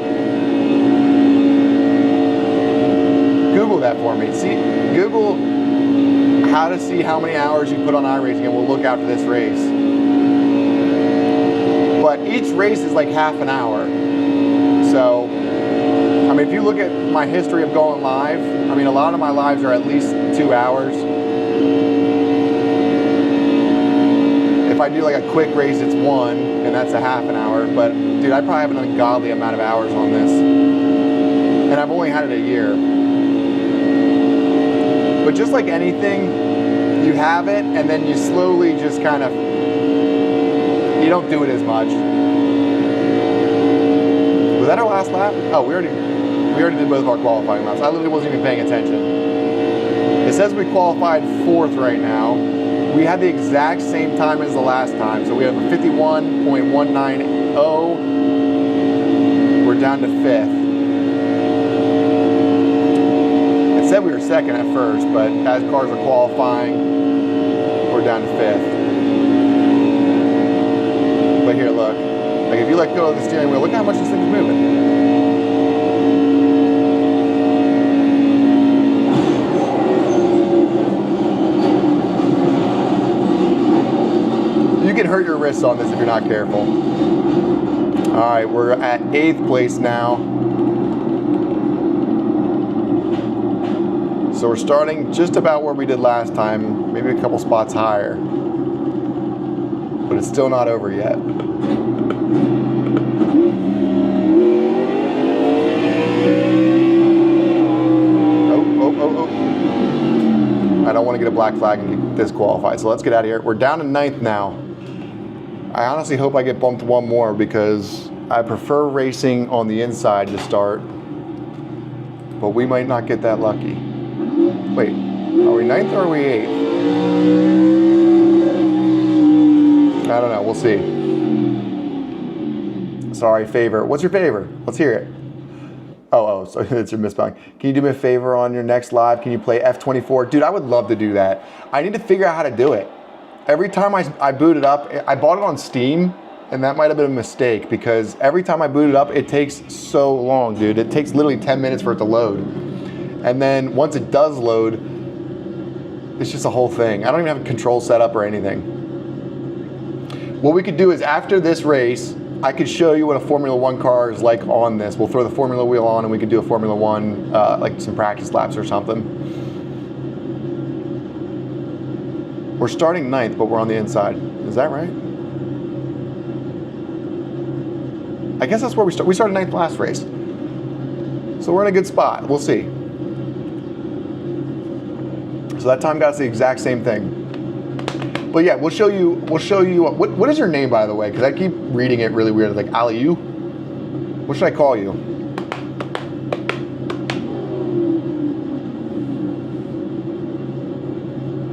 Speaker 1: Google that for me. See, Google how to see how many hours you put on iRacing and we'll look out for this race. But each race is like half an hour. So, I mean, if you look at my history of going live, I mean, a lot of my lives are at least 2 hours. If I do like a quick race, it's 1, and that's a half an hour. But, dude, I probably have an ungodly amount of hours on this. And I've only had it a year. But just like anything, you have it, and then you slowly just kind of, you don't do it as much. Was that our last lap? Oh, we already did both of our qualifying laps. I literally wasn't even paying attention. It says we qualified 4th right now. We had the exact same time as the last time, so we have a 51.190. We're down to 5th. It said we were 2nd at first, but as cars are qualifying, we're down to 5th. But here, look. Like if you let go of the steering wheel, look how much this thing's moving. You can hurt your wrists on this if you're not careful. All right, we're at 8th place now. So we're starting just about where we did last time, maybe a couple spots higher. But it's still not over yet. Oh. I don't want to get a black flag and get disqualified, so let's get out of here. We're down to 9th now. I honestly hope I get bumped 1 more because I prefer racing on the inside to start, but we might not get that lucky. Wait, are we 9th or are we 8th? I don't know, we'll see. Sorry, favorite. What's your favorite? Let's hear it. So it's your misspelling. Can you do me a favor on your next live? Can you play F24? Dude, I would love to do that. I need to figure out how to do it. Every time I boot it up, I bought it on Steam, and that might have been a mistake because every time I boot it up, it takes so long, dude. It takes literally 10 minutes for it to load. And then once it does load, it's just a whole thing. I don't even have a control set up or anything. What we could do is after this race, I could show you what a Formula One car is like on this. We'll throw the Formula wheel on and we could do a Formula One, like some practice laps or something. We're starting 9th, but we're on the inside. Is that right? I guess that's where we start. We started 9th last race. So we're in a good spot. We'll see. So that time got us the exact same thing. But yeah, we'll show you what is your name, by the way? Because I keep reading it really weird. Like Aliu? What should I call you?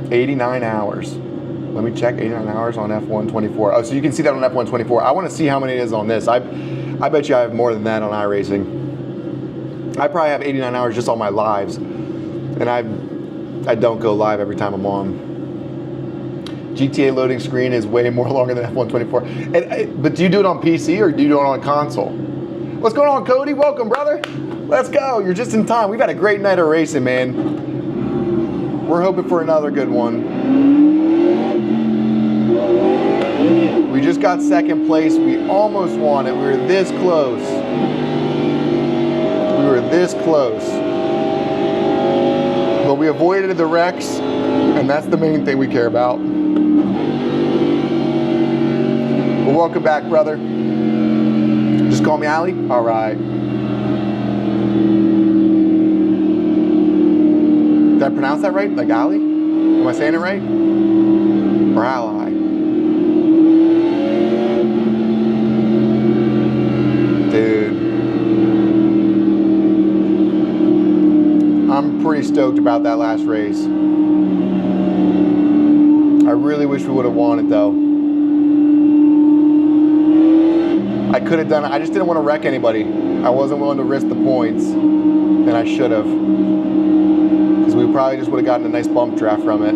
Speaker 1: $89 hours. Let me check. 89 hours on F124. Oh, so you can see that on F124. I want to see how many it is on this. I bet you I have more than that on iRacing. I probably have 89 hours just on my lives, and I don't go live every time I'm on. GTA loading screen is way more longer than F124. But do you do it on PC or do you do it on console? What's going on, Cody? Welcome, brother. Let's go. You're just in time. We've had a great night of racing, man. We're hoping for another good one. We just got second place. We almost won it. We were this close. We were this close. But we avoided the wrecks, and that's the main thing we care about. Well, welcome back, brother. Just call me Ali? All right. Did I pronounce that right? Like Ali? Am I saying it right? Or ally? Dude. I'm pretty stoked about that last race. I really wish we would have won it, though. I could have done it. I just didn't want to wreck anybody. I wasn't willing to risk the points, and I should have. Because we probably just would have gotten a nice bump draft from it.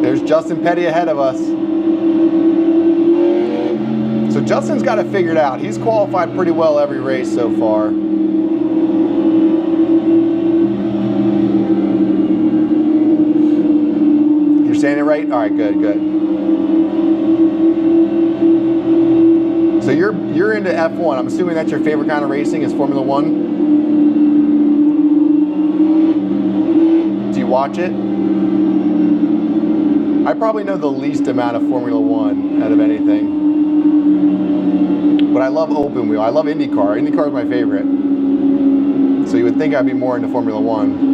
Speaker 1: There's Justin Petty ahead of us. So Justin's got it figured out. He's qualified pretty well every race so far. You're saying it right? All right, good, good. So you're into F1. I'm assuming that's your favorite kind of racing is Formula One. Do you watch it? I probably know the least amount of Formula One out of anything. But I love open wheel. I love IndyCar. IndyCar is my favorite. So you would think I'd be more into Formula One.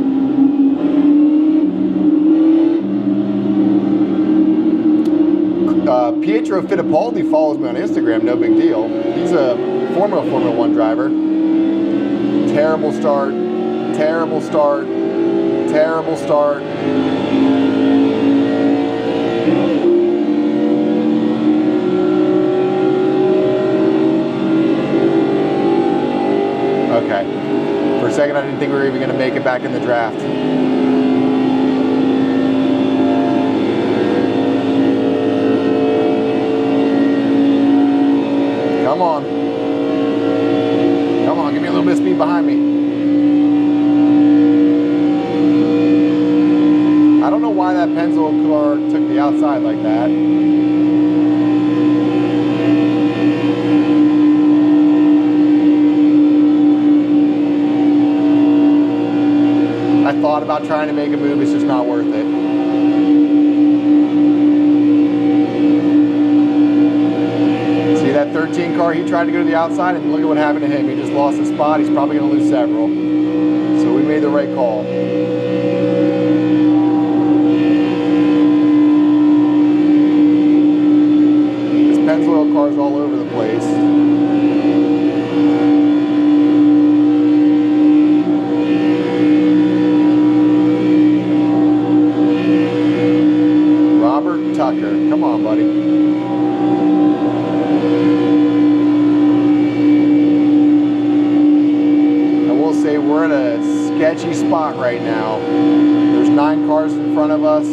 Speaker 1: Pietro Fittipaldi follows me on Instagram, no big deal. He's a former Formula One driver. Terrible start, terrible start, terrible start. Okay. For a second I didn't think we were even going to make it back in the draft. Come on. Come on, give me a little bit of speed behind me. I don't know why that pencil car took the outside like that. I thought about trying to make a move, it's just not worth it. That 13 car, he tried to go to the outside, and look at what happened to him. He just lost a spot. He's probably going to lose several. So we made the right call. This Pennzoil car's all over the place. Robert Tucker. Come on, buddy. sketchy spot right now. There's 9 cars in front of us,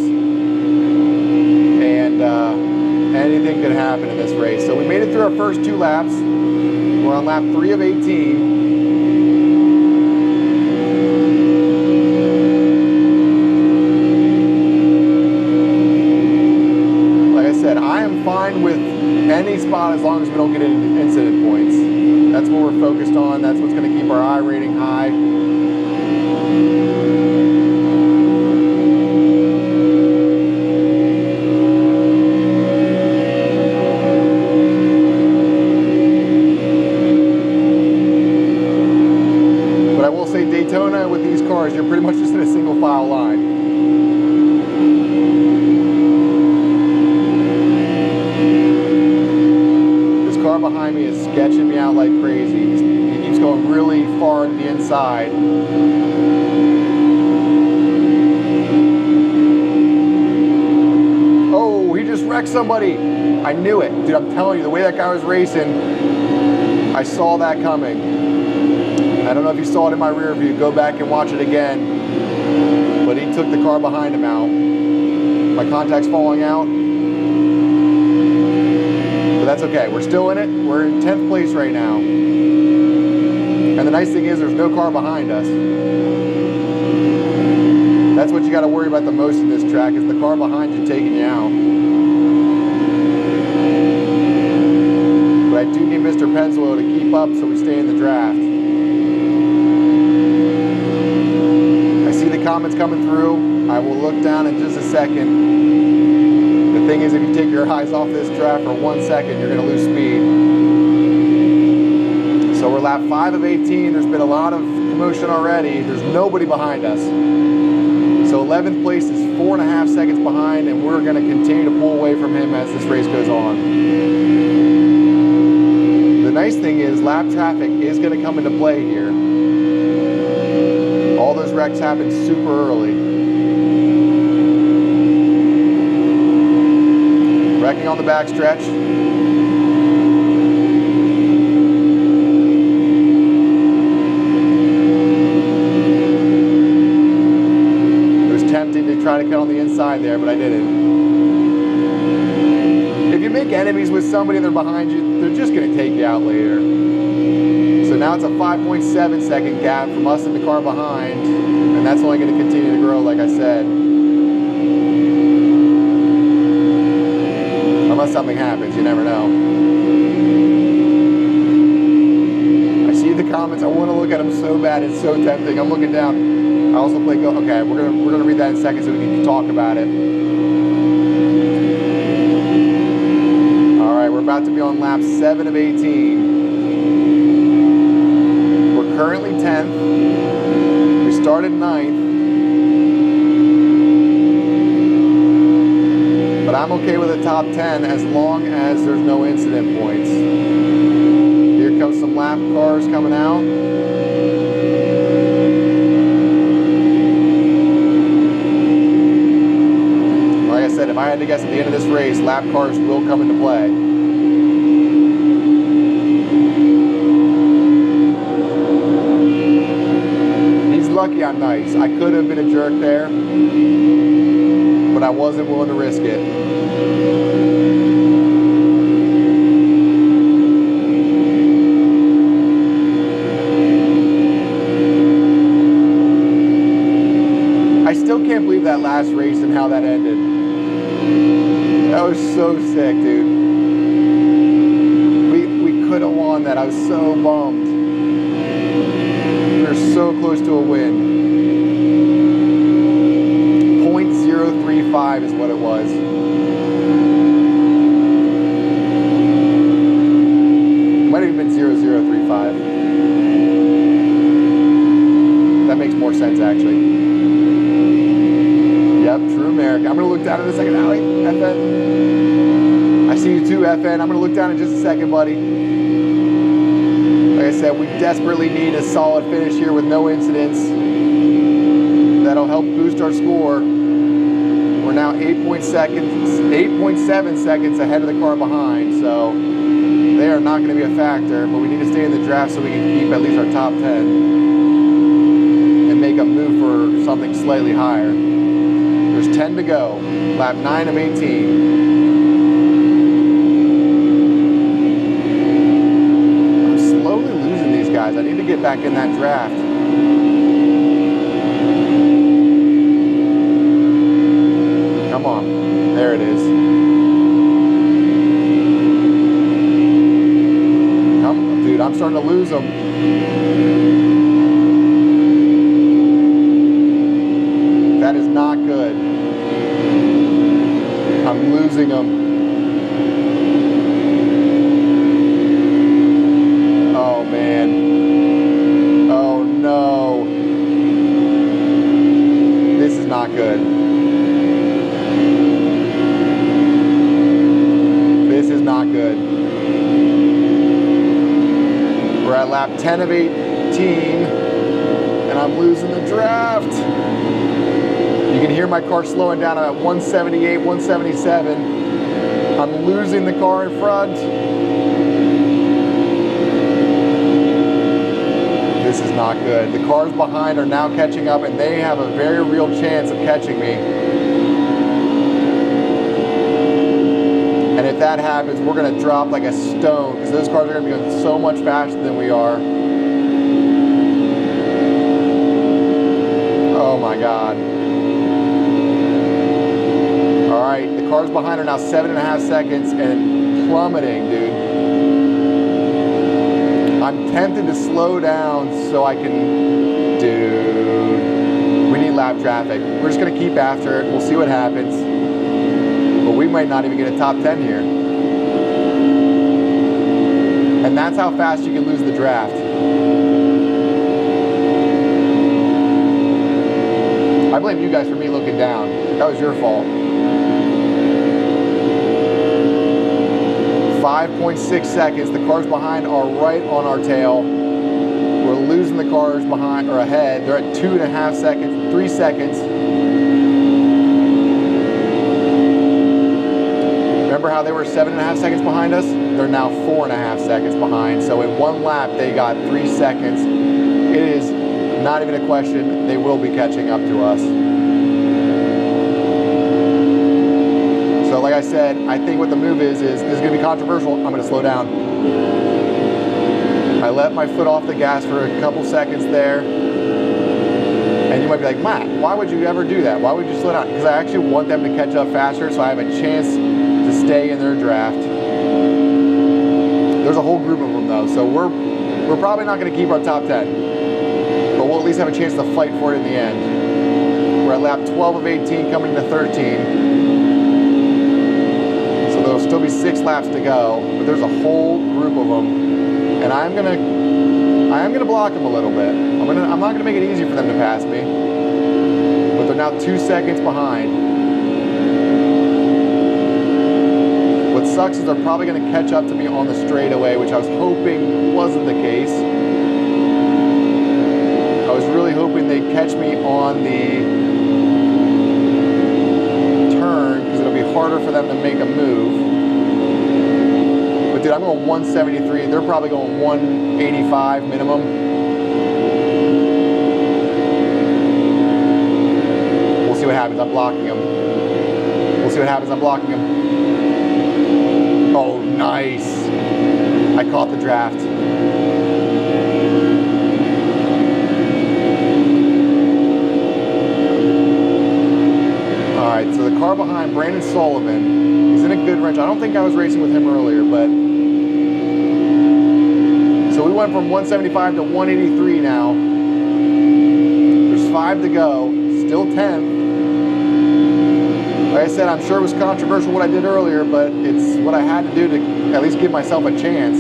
Speaker 1: and anything could happen in this race. So we made it through our first 2 laps. We're on lap 3 of 18. Fine with any spot as long as we don't get into incident points. That's what we're focused on. That's what's going to keep our I rating high. But I will say Daytona with these cars, you're pretty much just in a single file line. Behind me is sketching me out like crazy. He keeps going really far to the inside. Oh, he just wrecked somebody. I knew it. Dude, I'm telling you, the way that guy was racing, I saw that coming. I don't know if you saw it in my rear view. Go back and watch it again. But he took the car behind him out. My contact's falling out. That's okay. We're still in it. We're in 10th place right now. And the nice thing is there's no car behind us. That's what you got to worry about the most in this track, is the car behind you taking you out. But I do need Mr. Pennzoil to keep up so we stay in the draft. I see the comments coming through. I will look down in just a second. The thing is, if you take your eyes off this track for 1 second, you're going to lose speed. So we're lap 5 of 18. There's been a lot of commotion already. There's nobody behind us. So 11th place is 4.5 seconds behind, and we're going to continue to pull away from him as this race goes on. The nice thing is lap traffic is going to come into play here. All those wrecks happen super early. Wrecking on the backstretch. It was tempting to try to cut on the inside there, but I didn't. If you make enemies with somebody and they're behind you, they're just going to take you out later. So now it's a 5.7 second gap from us and the car behind, and that's only going to continue to grow, like I said. Unless something happens, you never know. I see the comments. I want to look at them so bad. It's so tempting. I'm looking down. I also play go. Okay, we're gonna read that in a second so we can talk about it. All right, we're about to be on lap 7 of 18. We're currently 10th. We started 9th. But I'm okay with a top 10 as long as there's no incident points. Here comes some lap cars coming out. Like I said, if I had to guess at the end of this race, lap cars will come into play. He's lucky I'm nice. I could have been a jerk there, but I wasn't willing to risk it. I still can't believe that last race and how that ended. That was so sick, dude. We could have won that. I was so bummed. We were so close to a win. 0.035 is what it was. It might have even been 0.035. That makes more sense, actually. Yep, true American. I'm going to look down in a second. Allie, FN. I see you too, FN. I'm going to look down in just a second, buddy. Like I said, we desperately need a solid finish here with no incidents. That'll help boost our score. We're now 8.7 seconds ahead of the car behind, so they are not going to be a factor, but we need to stay in the draft so we can keep at least our top 10. something slightly higher. There's 10 to go. Lap 9 of 18. I'm slowly losing these guys. I need to get back in that draft. Come on. There it is. Dude, I'm starting to lose them. That is not good. I'm losing them. Oh, man. Oh, no. This is not good. This is not good. We're at lap 10 of 18, and I'm losing the draft. You can hear my car slowing down. I'm at 178, 177. I'm losing the car in front. This is not good. The cars behind are now catching up, and they have a very real chance of catching me. And if that happens, we're going to drop like a stone, because those cars are going to be going so much faster than we are. Oh my God. All right, the cars behind are now 7.5 seconds and plummeting, dude. I'm tempted to slow down so I can, dude. We need lap traffic. We're just going to keep after it. We'll see what happens. But we might not even get a top 10 here. And that's how fast you can lose the draft. I blame you guys for me looking down. That was your fault. 5.6 seconds. The cars behind are right on our tail. We're losing the cars behind or ahead. They're at 2.5 seconds, 3 seconds. Remember how they were 7.5 seconds behind us? They're now 4.5 seconds behind. So in one lap, they got 3 seconds. It is not even a question. They will be catching up to us. So like I said, I think what the move is this is going to be controversial. I'm going to slow down. I let my foot off the gas for a couple seconds there. And you might be like, Matt, why would you ever do that? Why would you slow down? Because I actually want them to catch up faster so I have a chance to stay in their draft. There's a whole group of them though, so we're probably not going to keep our top 10. But we'll at least have a chance to fight for it in the end. We're at lap 12 of 18, coming into 13. So there'll still be 6 laps to go, but there's a whole group of them. And I am gonna block them a little bit. I'm not gonna make it easy for them to pass me. But they're now 2 seconds behind. What sucks is they're probably gonna catch up to me on the straightaway, which I was hoping wasn't the case. I was really hoping they'd catch me on the turn, because it'll be harder for them to make a move. But dude, I'm going 173. They're probably going 185 minimum. We'll see what happens. I'm blocking them. We'll see what happens. I'm blocking them. Oh, nice. I caught the draft. All right, so the car behind, Brandon Sullivan, he's in a good wrench. I don't think I was racing with him earlier, but so we went from 175 to 183 now. There's 5 to go, still 10th. Like I said, I'm sure it was controversial what I did earlier, but it's what I had to do to at least give myself a chance.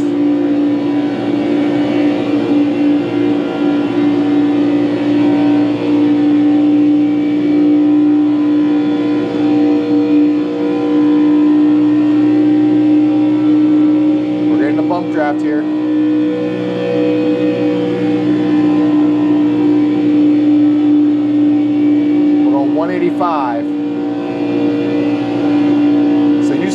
Speaker 1: We're getting a bump draft here. We're going 185.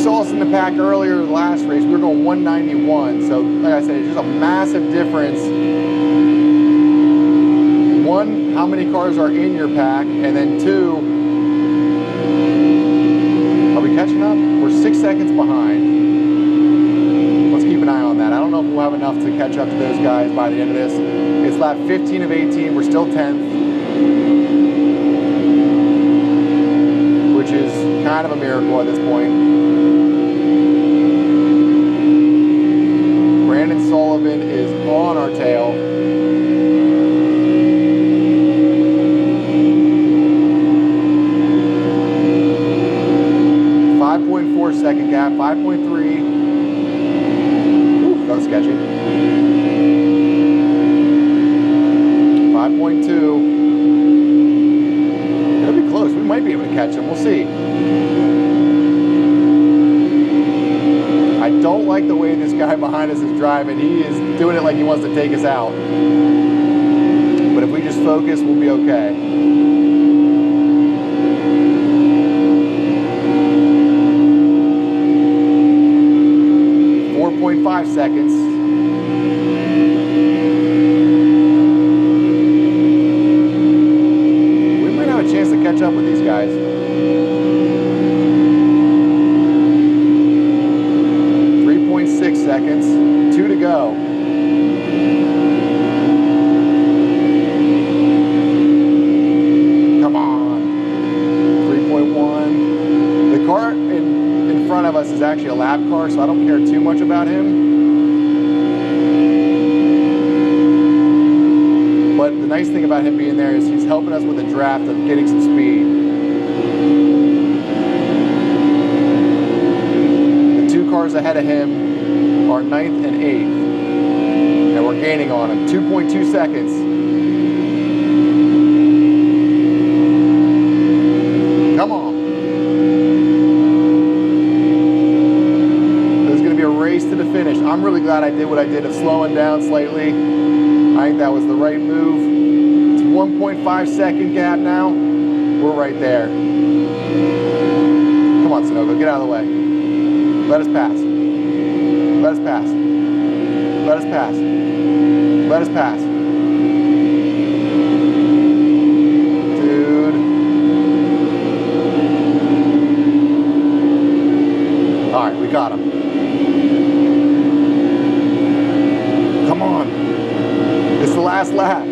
Speaker 1: Saw us in the pack earlier the last race. We were going 191. So like I said, it's just a massive difference. 1 one, how many cars are in your pack? And then two, are we catching up? We're 6 seconds behind. Let's keep an eye on that. I don't know if we'll have enough to catch up to those guys by the end of this. It's lap 15 of 18. We're still 10th, which is kind of a miracle at this point. Brandon Sullivan is on our tail. Second gap, 5.3. Ooh, that was sketchy. 5.2. It'll be close. We might be able to catch him. We'll see. I don't like the way this guy behind us is driving. He is doing it like he wants to take us out. But if we just focus, we'll be okay. 4.5 seconds. We might have a chance to catch up with these guys. 3.6 seconds. 2 to go. Come on. 3.1. The car in front of us is actually a lap car, so I don't care too much about him. But the nice thing about him being there is he's helping us with the draft of getting some speed. The 2 cars ahead of him are 9th and 8th. And we're gaining on him. 2.2 seconds. Come on. Race to the finish. I'm really glad I did what I did of slowing down slightly. I think that was the right move. It's 1.5 second gap now. We're right there. Come on, Sunoco, get out of the way. Let us pass. Let us pass. Let us pass. Let us pass. Dude. All right, we got him. Come on. It's the last lap.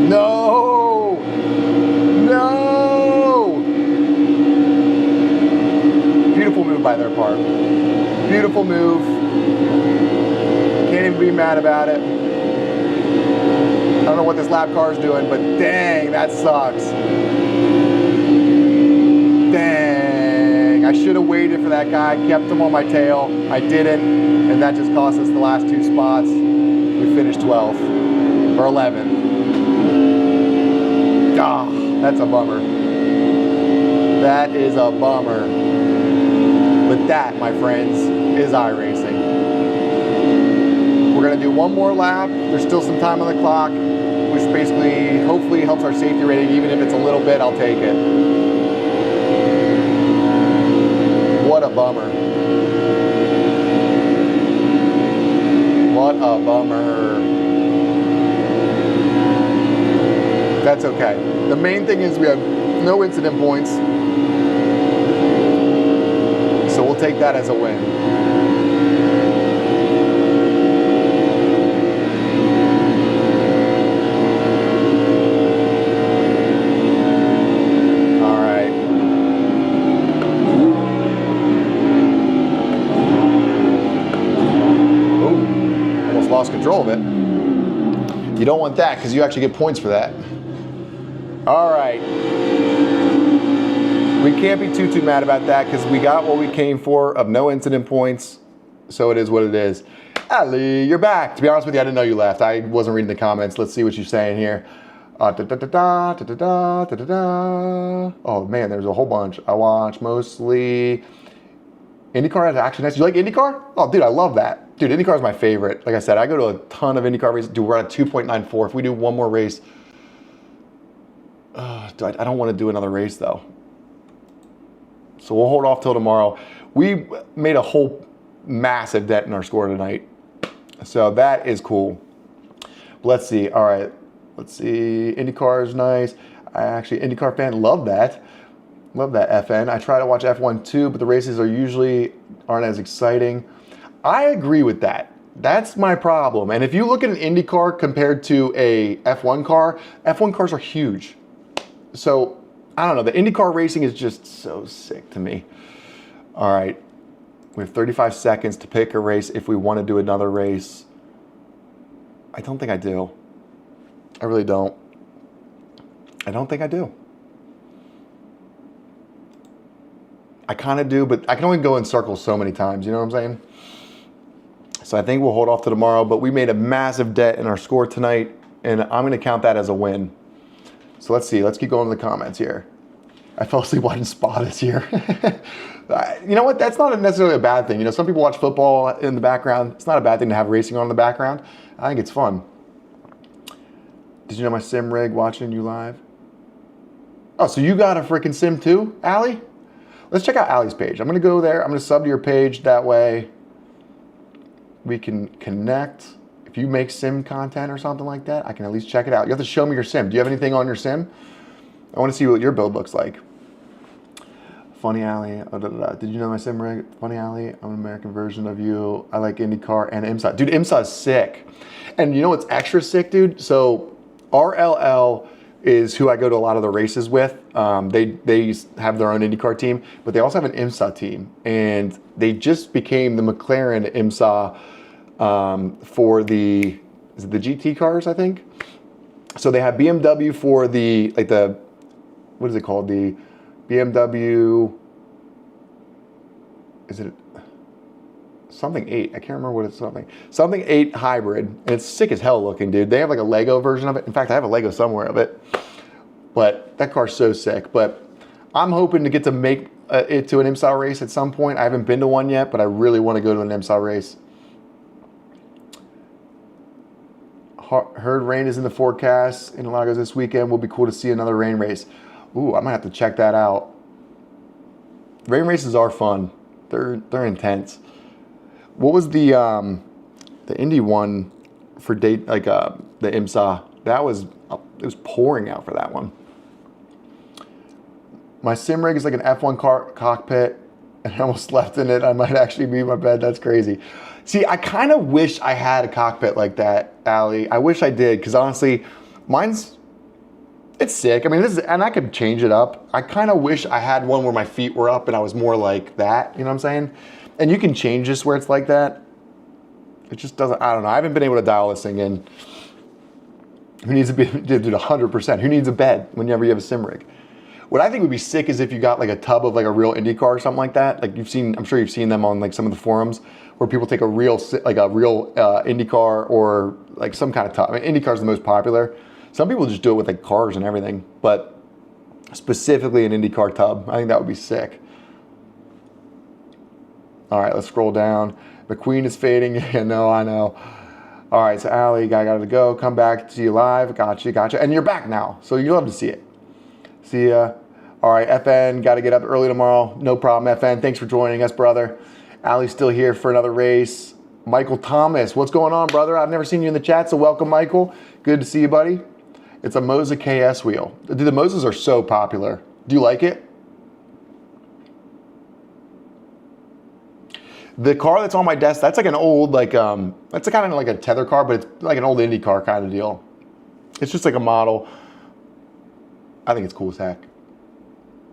Speaker 1: No. No. Beautiful move by their part. Beautiful move. Can't even be mad about it. I don't know what this lap car is doing, but dang, that sucks. Dang. I should have waited for that guy, kept him on my tail. I didn't, and that just cost us the last 2 spots. We finished 12th, or 11th. Ah, that's a bummer. That is a bummer. But that, my friends, is iRacing. We're gonna do one more lap. There's still some time on the clock, which basically, hopefully helps our safety rating. Even if it's a little bit, I'll take it. What a bummer. What a bummer. That's okay. The main thing is we have no incident points. So we'll take that as a win. Lost control of it. You don't want that because you actually get points for that. All right. We can't be too mad about that because we got what we came for of no incident points. So it is what it is. Ali, you're back. To be honest with you, I didn't know you left. I wasn't reading the comments. Let's see what you're saying here. Oh man, there's a whole bunch. I watch mostly IndyCar has action nights. You like IndyCar? Oh, dude, I love that. Dude, IndyCar is my favorite. Like I said, I go to a ton of IndyCar races. Dude, we're at 2.94. If we do one more race, I don't want to do another race though. So we'll hold off till tomorrow. We made a whole massive dent in our score tonight. So that is cool. Let's see. All right. Let's see. IndyCar is nice. I actually, IndyCar fan, love that. Love that FN. I try to watch F1 too, but the races aren't as exciting. I agree with that. That's my problem. And if you look at an IndyCar compared to a F1 car, F1 cars are huge. So, I don't know. The IndyCar racing is just so sick to me. All right. We have 35 seconds to pick a race if we want to do another race. I don't think I do. I really don't. I don't think I do. I kind of do, but I can only go in circles so many times. You know what I'm saying? So I think we'll hold off to tomorrow, but we made a massive dent in our score tonight, and I'm going to count that as a win. So let's see. Let's keep going to the comments here. I fell asleep watching Spa this year. You know what? That's not necessarily a bad thing. You know, some people watch football in the background. It's not a bad thing to have racing on in the background. I think it's fun. Did you know my sim rig watching you live? Oh, so you got a freaking sim too, Allie? Let's check out Allie's page. I'm going to go there. I'm going to sub to your page. That way we can connect. If you make sim content or something like that, I can at least check it out. You have to show me your sim. Do you have anything on your sim? I want to see what your build looks like. Funny Allie. Oh, did you know my sim rig? Funny Allie. I'm an American version of you. I like IndyCar and IMSA. Dude, IMSA is sick. And you know what's extra sick, dude? So RLL is who I go to a lot of the races with. They have their own IndyCar team, but they also have an IMSA team. And they just became the McLaren IMSA for the GT cars, I think. So they have BMW for what is it called? The BMW, is it something 8? I can't remember what it's something 8 hybrid, and it's sick as hell looking, dude. They have like a Lego version of it. In fact, I have a Lego somewhere of it, but that car's so sick. But I'm hoping to get to make it to an IMSA race at some point. I haven't been to one yet, but I really want to go to an IMSA race. Heard rain is in the forecast in Lagos this weekend. Will be cool to see another rain race. Ooh, I might have to check that out. Rain races are fun. They're intense. What was the Indy one for the IMSA? It was pouring out for that one. My sim rig is like an F1 car cockpit, and I almost slept in it. I might actually be in my bed. That's crazy. See, I kind of wish I had a cockpit like that, Allie. I wish I did, because honestly, it's sick. I mean, and I could change it up. I kind of wish I had one where my feet were up and I was more like that. You know what I'm saying? And you can change this where it's like that. It just doesn't, I don't know. I haven't been able to dial this thing in. Who needs to be, dude, 100%. Who needs a bed whenever you have a sim rig? What I think would be sick is if you got like a tub of like a real IndyCar or something like that. Like I'm sure you've seen them on like some of the forums where people take a real IndyCar or like some kind of tub. I mean, IndyCar is the most popular. Some people just do it with like cars and everything, but specifically an IndyCar tub. I think that would be sick. All right, let's scroll down. McQueen is fading. Yeah, no, I know. All right, so Allie, I got to go. Come back to you live. Gotcha. And you're back now, so you love to see it. See ya. All right, FN, got to get up early tomorrow. No problem, FN. Thanks for joining us, brother. Allie's still here for another race. Michael Thomas, what's going on, brother? I've never seen you in the chat, so welcome, Michael. Good to see you, buddy. It's a Moza KS wheel. Dude, the Mozas are so popular. Do you like it? The car that's on my desk, that's like an old, that's kind of like a tether car, but it's like an old Indy car kind of deal. It's just like a model. I think it's cool as heck.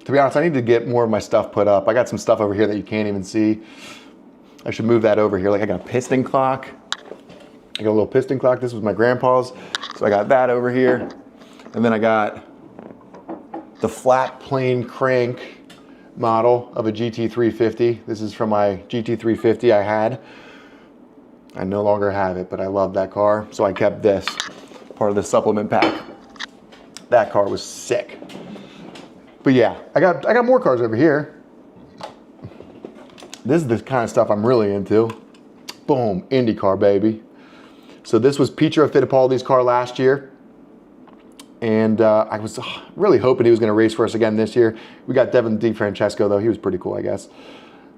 Speaker 1: To be honest, I need to get more of my stuff put up. I got some stuff over here that you can't even see. I should move that over here. Like I got a piston clock. I got a little piston clock. This was my grandpa's. So I got that over here. And then I got the flat plane crank model of a GT350. This is from my GT350 I had. I no longer have it, but I love that car. So I kept this, part of the supplement pack. That car was sick. But yeah, I got more cars over here. This is the kind of stuff I'm really into. Boom, IndyCar, baby. So this was Pietro Fittipaldi's car last year. And I was really hoping he was going to race for us again this year. We got Devin DeFrancesco, though. He was pretty cool, I guess.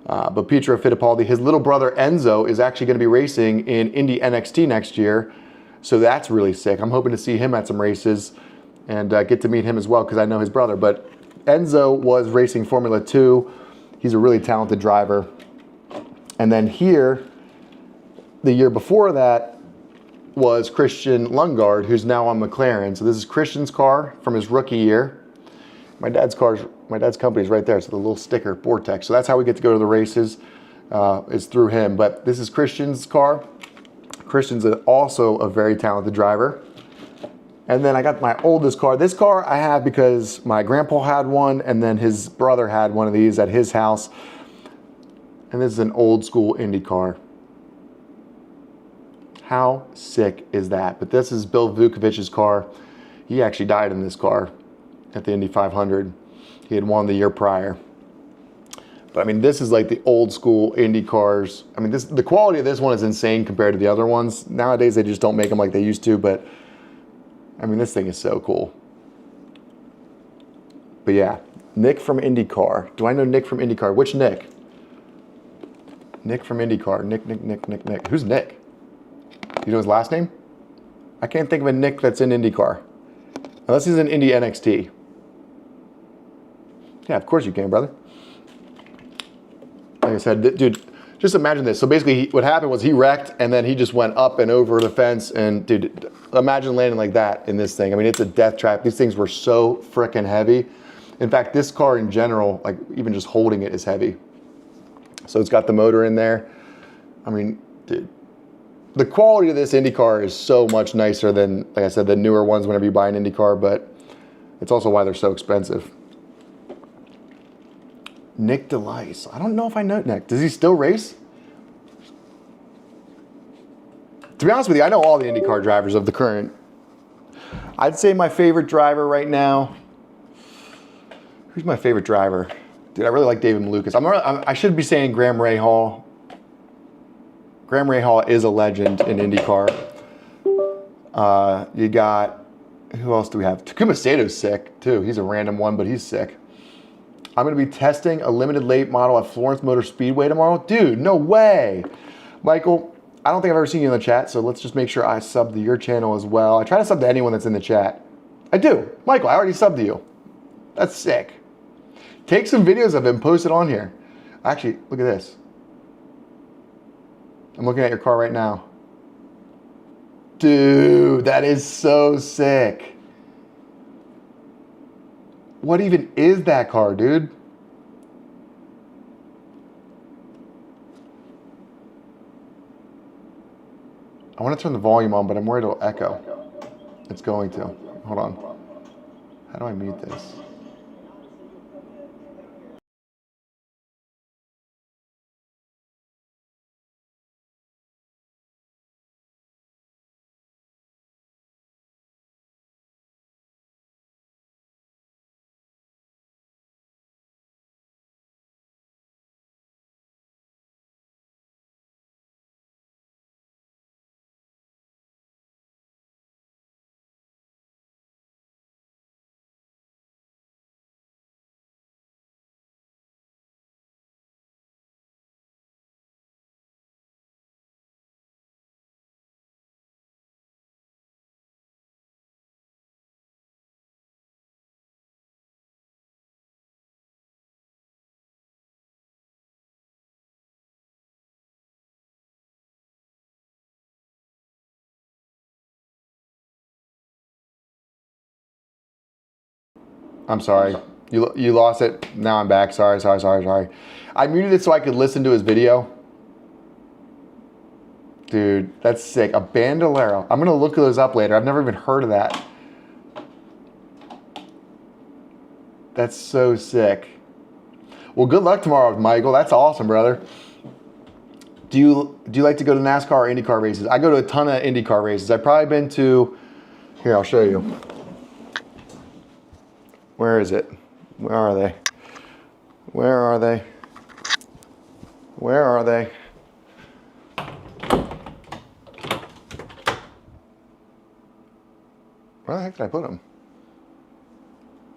Speaker 1: But Pietro Fittipaldi, his little brother Enzo, is actually going to be racing in Indy NXT next year. So that's really sick. I'm hoping to see him at some races and get to meet him as well because I know his brother. But Enzo was racing Formula 2. He's a really talented driver. And then here, the year before that, was Christian Lundgaard, who's now on McLaren. So this is Christian's car from his rookie year. My dad's company is right there. So the little sticker, Vortex. So that's how we get to go to the races, is through him. But this is Christian's car. Christian's also a very talented driver. And then I got my oldest car. This car I have because my grandpa had one, and then his brother had one of these at his house. And this is an old school Indy car. How sick is that? But this is Bill Vukovic's car. He actually died in this car at the Indy 500. He had won the year prior. But I mean, this is like the old school Indy cars. I mean, the quality of this one is insane compared to the other ones. Nowadays, they just don't make them like they used to. But I mean, this thing is so cool. But yeah, Nick from IndyCar. Do I know Nick from IndyCar? Which Nick? Nick from IndyCar. Nick. Who's Nick? You know his last name? I can't think of a Nick that's in IndyCar. Unless he's in Indy NXT. Yeah, of course you can, brother. Like I said, dude, just imagine this. So basically, what happened was he wrecked, and then he just went up and over the fence. And dude, imagine landing like that in this thing. I mean, it's a death trap. These things were so freaking heavy. In fact, this car in general, like even just holding it is heavy. So it's got the motor in there. I mean, dude, the quality of this Indy car is so much nicer than, like I said, the newer ones whenever you buy an Indy car, but it's also why they're so expensive. Nick DeLice. I don't know if I know Nick. Does he still race? To be honest with you, I know all the IndyCar drivers of the current. I'd say my favorite driver right now. Who's my favorite driver? Dude, I really like David Malukas. I should be saying Graham Rahal. Graham Rahal is a legend in IndyCar. You got, who else do we have? Takuma Sato's sick too. He's a random one, but he's sick. I'm going to be testing a limited late model at Florence Motor Speedway tomorrow. Dude, no way. Michael, I don't think I've ever seen you in the chat, so let's just make sure I sub to your channel as well. I try to sub to anyone that's in the chat. I do. Michael, I already subbed to you. That's sick. Take some videos of him, post it on here. Actually, look at this. I'm looking at your car right now. Dude, that is so sick. What even is that car, dude? I want to turn the volume on, but I'm worried it'll echo. It's going to. Hold on. How do I mute this? I'm sorry. You lost it. Now I'm back. Sorry. I muted it so I could listen to his video. Dude, that's sick. A Bandolero. I'm going to look those up later. I've never even heard of that. That's so sick. Well, good luck tomorrow, Michael. That's awesome, brother. Do you like to go to NASCAR or IndyCar races? I go to a ton of IndyCar races. I've probably been to, here, I'll show you. Where is it? Where are they? Where are they? Where are they? Where the heck did I put them?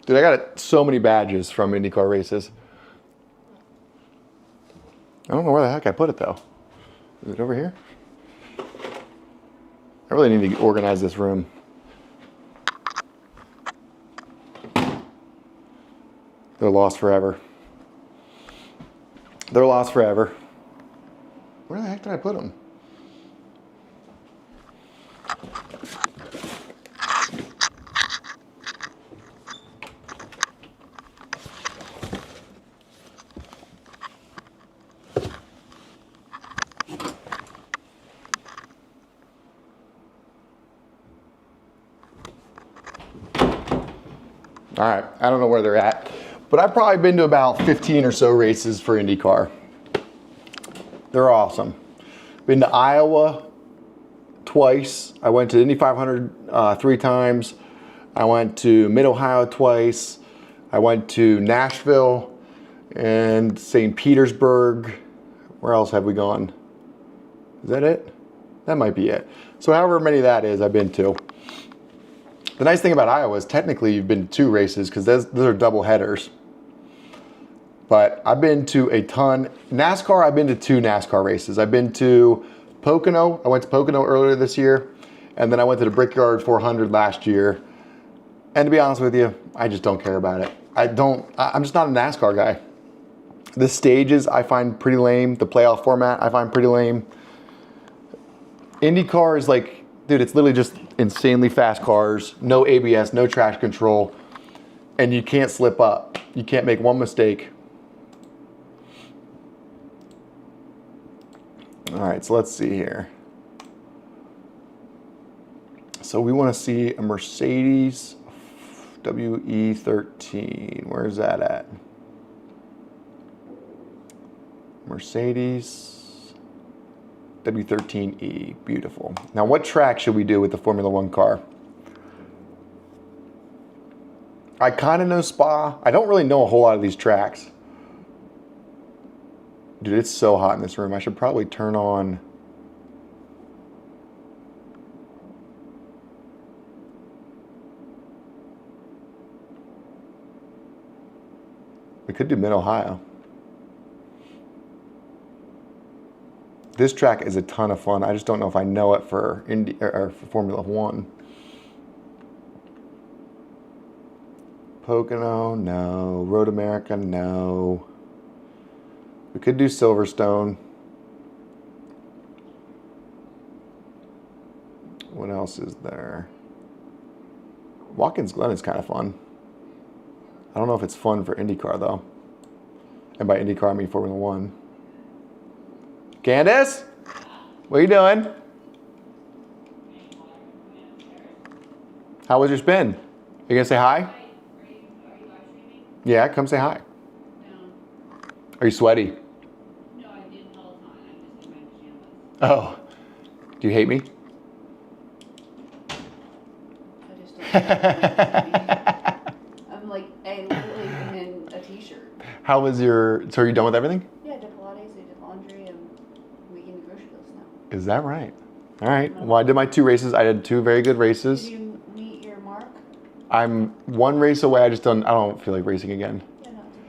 Speaker 1: Dude, I got so many badges from IndyCar races. I don't know where the heck I put it though. Is it over here? I really need to organize this room. They're lost forever. They're lost forever. Where the heck did I put them? All right, I don't know where they're at, but I've probably been to about 15 or so races for IndyCar. They're awesome. Been to Iowa twice. I went to Indy 500 3 times. I went to Mid-Ohio twice. I went to Nashville and St. Petersburg. Where else have we gone? Is that it? That might be it. So however many that is, I've been to. The nice thing about Iowa is technically you've been to 2 races because those are double headers. But I've been to a ton. NASCAR, I've been to 2 NASCAR races. I've been to Pocono. I went to Pocono earlier this year. And then I went to the Brickyard 400 last year. And to be honest with you, I just don't care about it. I'm just not a NASCAR guy. The stages I find pretty lame. The playoff format I find pretty lame. IndyCar is like, dude, it's literally just insanely fast cars, no ABS, no traction control, and you can't slip up. You can't make one mistake. All right, so let's see here. So we want to see a Mercedes WE13. Where's that at? Mercedes W13E, beautiful. Now what track should we do with the Formula One car? I kind of know Spa. I don't really know a whole lot of these tracks. Dude, it's so hot in this room. I should probably turn on. We could do Mid-Ohio. This track is a ton of fun. I just don't know if I know it for Indy or for Formula One. Pocono, no. Road America, no. We could do Silverstone. What else is there? Watkins Glen is kind of fun. I don't know if it's fun for IndyCar though. And by IndyCar I mean Formula One. Candace, what are you doing? How was your spin? Are you gonna say hi?
Speaker 2: Are you live streaming?
Speaker 1: Yeah, come say hi.
Speaker 2: No.
Speaker 1: Are you sweaty?
Speaker 2: No, I didn't all the time. I'm just in my pajamas.
Speaker 1: Oh, do you hate me?
Speaker 2: I just don't. I'm like, I literally am in a t-shirt.
Speaker 1: How was your, so are you done with everything?
Speaker 2: Yeah, I did Pilates, I did laundry, and weekend grocery bills now.
Speaker 1: Is that right? All right, well I did my 2 races. I did 2 very good races.
Speaker 2: Did you meet your mark?
Speaker 1: I'm 1 race away. I don't feel like racing again.
Speaker 2: Yeah, no, it's okay.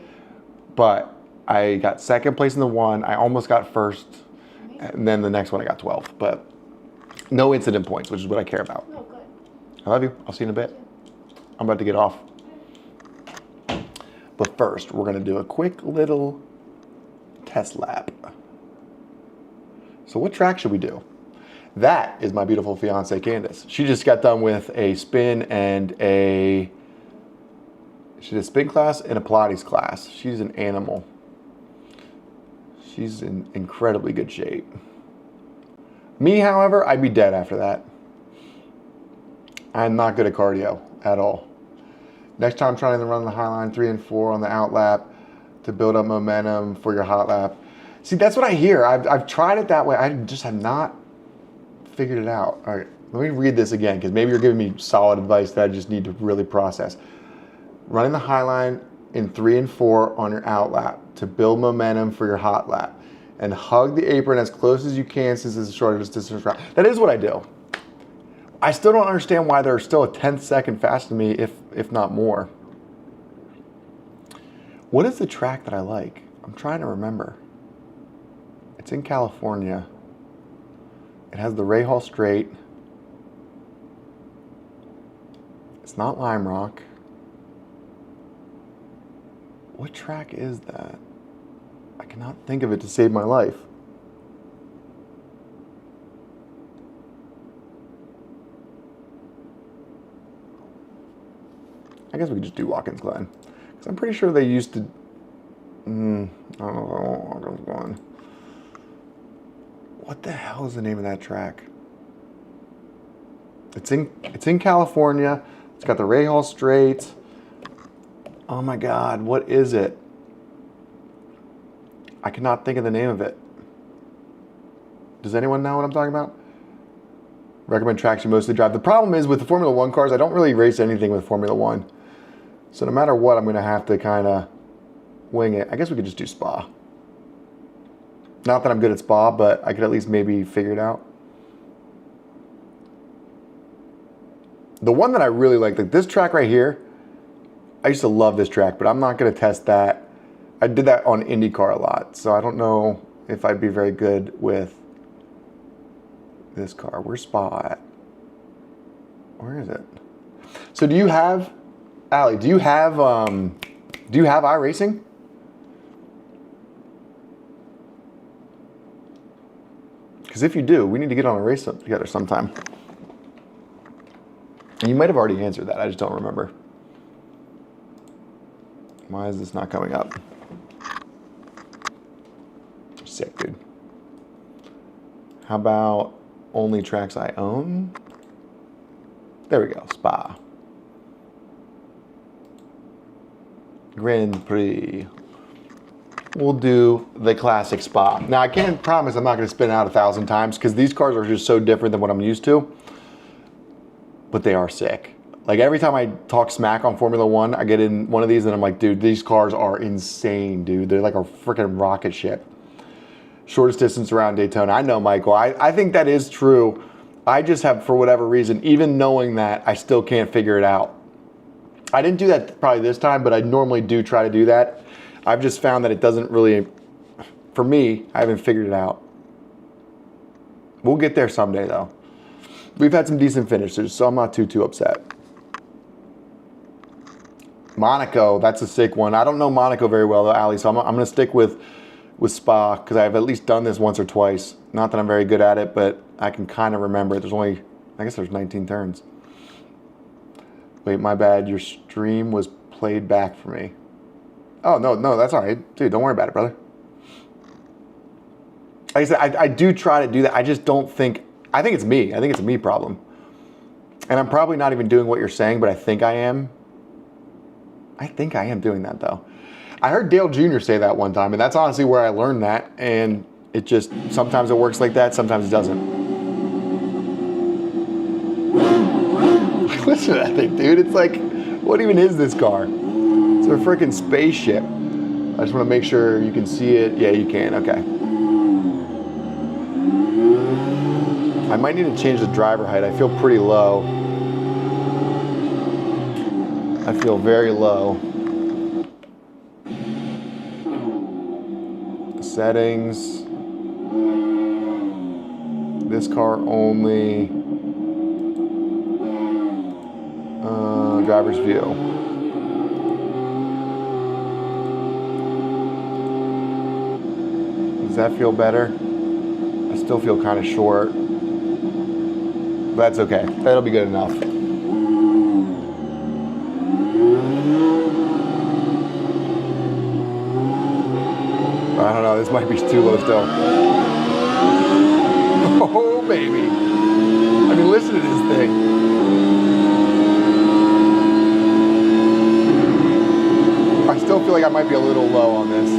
Speaker 1: But I got 2nd place in the 1. I almost got 1st.
Speaker 2: Amazing.
Speaker 1: And then the next one I got 12th. But no incident points, which is what I care about.
Speaker 2: Oh, good.
Speaker 1: I love you. I'll see you in a bit. I'm about to get off. But first, we're going to do a quick little test lap. So what track should we do? That is my beautiful fiance, Candace. She just got done with a spin and she did a spin class and a Pilates class. She's an animal. She's in incredibly good shape. Me, however, I'd be dead after that. I'm not good at cardio at all. Next time, trying to run the high line 3 and 4 on the out lap to build up momentum for your hot lap. See, that's what I hear. I've tried it that way. I just have not figured it out. All right, let me read this again because maybe you're giving me solid advice that I just need to really process. Running the high line in 3 and 4 on your out lap to build momentum for your hot lap, and hug the apron as close as you can since it's the shortest distance route. That is what I do. I still don't understand why they're still a 10th second faster than me, if not more. What is the track that I like? I'm trying to remember. It's in California. It has the Rahal Straight. It's not Lime Rock. What track is that? I cannot think of it to save my life. I guess we could just do Watkins Glen. Because I'm pretty sure they used to... I don't know where Watkins Glen. What the hell is the name of that track? It's in California. It's got the Rahal Straight. Oh my God, what is it? I cannot think of the name of it. Does anyone know what I'm talking about? Recommend tracks you mostly drive. The problem is with the Formula One cars, I don't really race anything with Formula One. So no matter what, I'm going to have to kind of wing it. I guess we could just do Spa. Not that I'm good at Spa, but I could at least maybe figure it out. The one that I really like this track right here, I used to love this track, but I'm not going to test that. I did that on IndyCar a lot, so I don't know if I'd be very good with this car. Where's Spa at? Where is it? So do you have, Allie, do you have iRacing? Because if you do, we need to get on a race together sometime. And you might have already answered that. I just don't remember. Why is this not coming up? Sick, dude. How about only tracks I own? There we go. Spa. Grand Prix. We'll do the classic Spa. Now, I can't promise I'm not going to spin out 1,000 times because these cars are just so different than what I'm used to. But they are sick. Like every time I talk smack on Formula One, I get in one of these and I'm like, dude, these cars are insane, dude. They're like a freaking rocket ship. Shortest distance around Daytona. I know, Michael. I think that is true. I just have, for whatever reason, even knowing that, I still can't figure it out. I didn't do that probably this time, but I normally do try to do that. I've just found that it doesn't really, for me, I haven't figured it out. We'll get there someday, though. We've had some decent finishes, so I'm not too upset. Monaco, that's a sick one. I don't know Monaco very well, though, Ali, so I'm going to stick with Spa, because I've at least done this once or twice. Not that I'm very good at it, but I can kind of remember it. There's only, I guess there's 19 turns. Wait, my bad. Your stream was played back for me. Oh, no, that's all right. Dude, don't worry about it, brother. Like I said, I do try to do that. I just don't think, I think it's me. I think it's a me problem. And I'm probably not even doing what you're saying, but I think I am. I think I am doing that, though. I heard Dale Jr. say that one time, and that's honestly where I learned that. And it just, sometimes it works like that, sometimes it doesn't. Listen to that thing, dude. It's like, what even is this car? It's a freaking spaceship. I just want to make sure you can see it. Yeah, you can. Okay. I might need to change the driver height. I feel pretty low. I feel very low. Settings. This car only. Driver's view. Does that feel better? I still feel kind of short. But that's okay. That'll be good enough. I don't know. This might be too low still. Oh, baby. I mean, listen to this thing. I still feel like I might be a little low on this.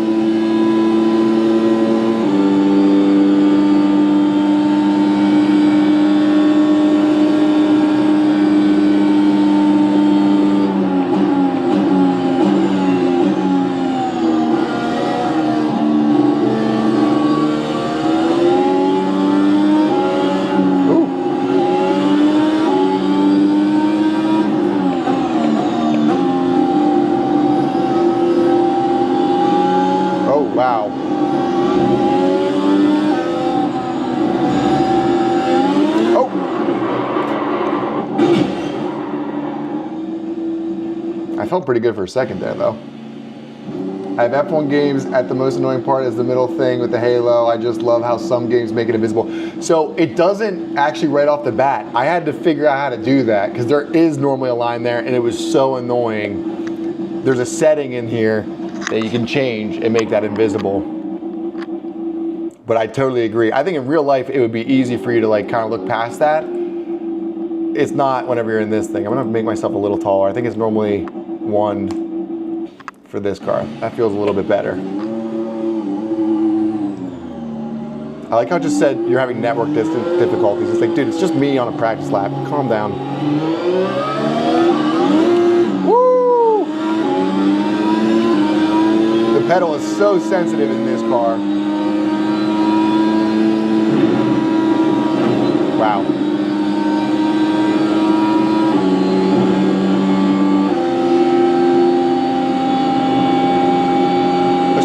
Speaker 1: I felt pretty good for a second there, though. I have F1 games at the most annoying part is the middle thing with the halo. I just love how some games make it invisible. So it doesn't actually right off the bat. I had to figure out how to do that because there is normally a line there and it was so annoying. There's a setting in here that you can change and make that invisible. But I totally agree. I think in real life it would be easy for you to like kind of look past that. It's not whenever you're in this thing. I'm gonna make myself a little taller. I think it's normally 1 for this car. That feels a little bit better. I like how it just said you're having network difficulties. It's like, dude, it's just me on a practice lap. Calm down. Woo! The pedal is so sensitive in this car. Wow.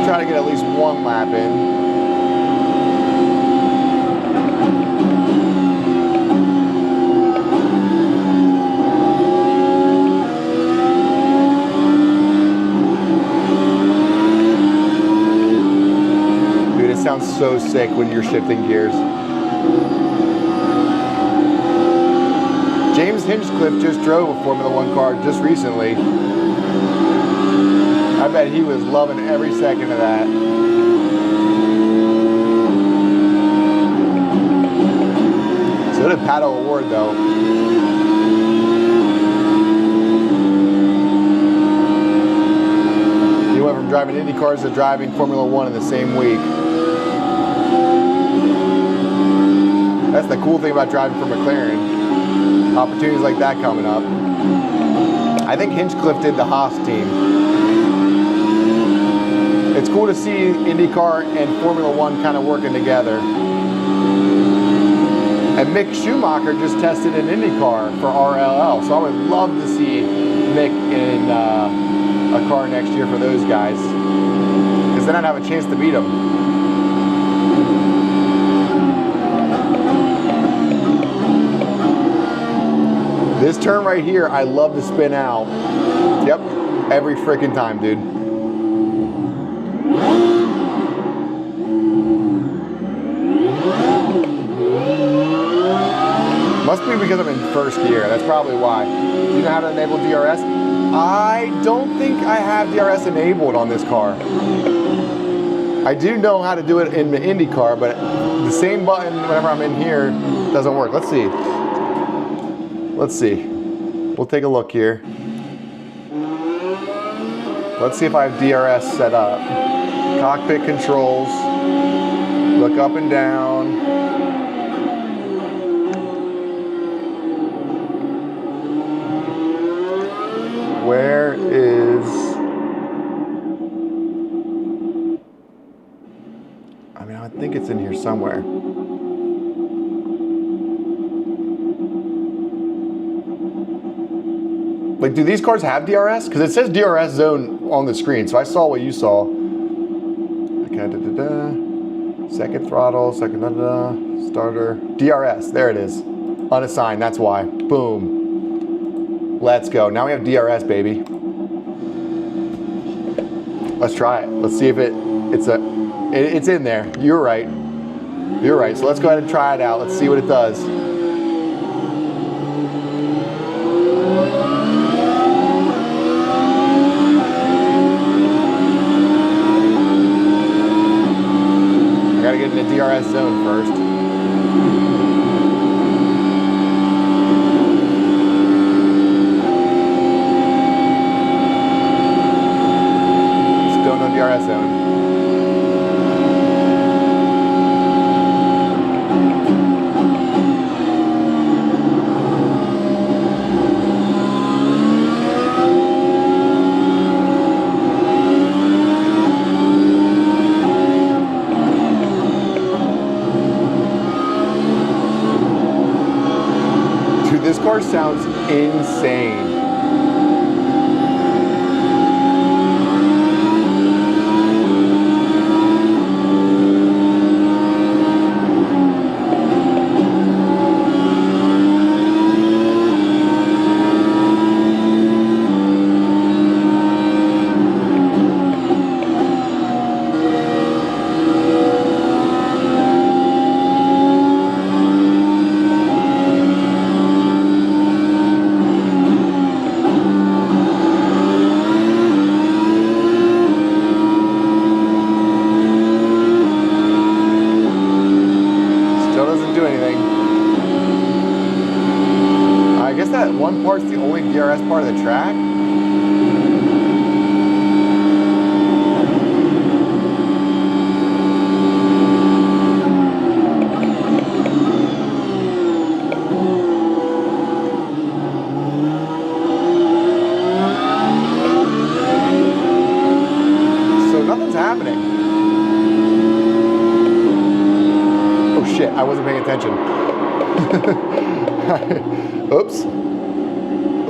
Speaker 1: Try to get at least 1 lap in. Dude, it sounds so sick when you're shifting gears. James Hinchcliffe just drove a Formula 1 car just recently. I bet he was loving every second of that. So did Pato O'Ward, though. He went from driving Indy cars to driving Formula 1 in the same week. That's the cool thing about driving for McLaren. Opportunities like that coming up. I think Hinchcliffe did the Haas team. It's cool to see IndyCar and Formula 1 kind of working together. And Mick Schumacher just tested an IndyCar for RLL, so I would love to see Mick in a car next year for those guys, because then I'd have a chance to beat him. This turn right here, I love to spin out. Yep, every freaking time, dude. Must be because I'm in first gear. That's probably why. Do you know how to enable DRS? I don't think I have DRS enabled on this car. I do know how to do it in the Indy car, but the same button whenever I'm in here doesn't work. Let's see. Let's see. We'll take a look here. Let's see if I have DRS set up. Cockpit controls. Look up and down. Where is... I mean, I think it's in here somewhere. Like, do these cars have DRS? Because it says DRS zone on the screen, so I saw what you saw. Okay, second throttle, second starter. DRS, there it is. Unassigned, that's why. Boom. Let's go. Now we have DRS, baby. Let's try it. Let's see if it's in there. You're right. You're right. So let's go ahead and try it out. Let's see what it does. I gotta get in the DRS zone first. Still no DRS zone. This car sounds insane. only DRS part of the track? So nothing's happening. Oh shit, I wasn't paying attention. Oops.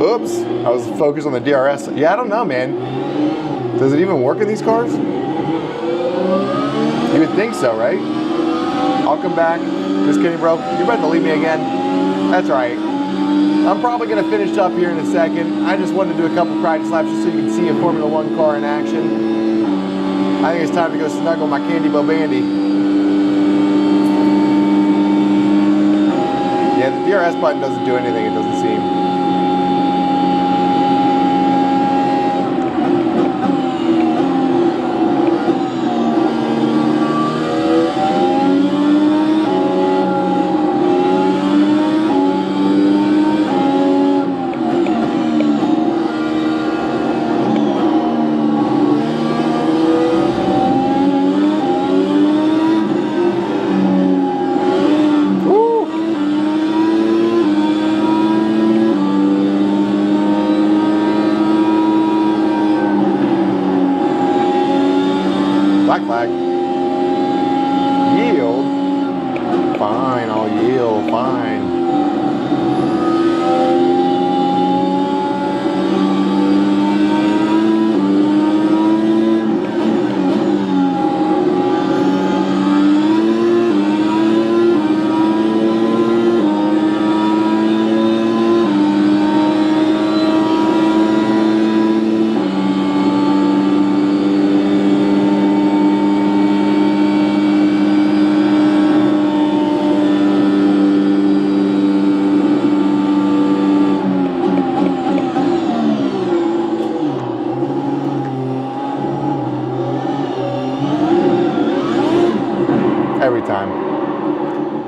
Speaker 1: Oops. I was focused on the DRS. Yeah, I don't know, man. Does it even work in these cars? You would think so, right? I'll come back. Just kidding, bro. You're about to leave me again. That's all right. I'm probably going to finish up here in a second. I just wanted to do a couple practice laps just so you can see a Formula One car in action. I think it's time to go snuggle my Candy Bo Bandy. Yeah, the DRS button doesn't do anything, it doesn't seem. Black flag. Yield. Fine, I'll yield. Fine. Every time.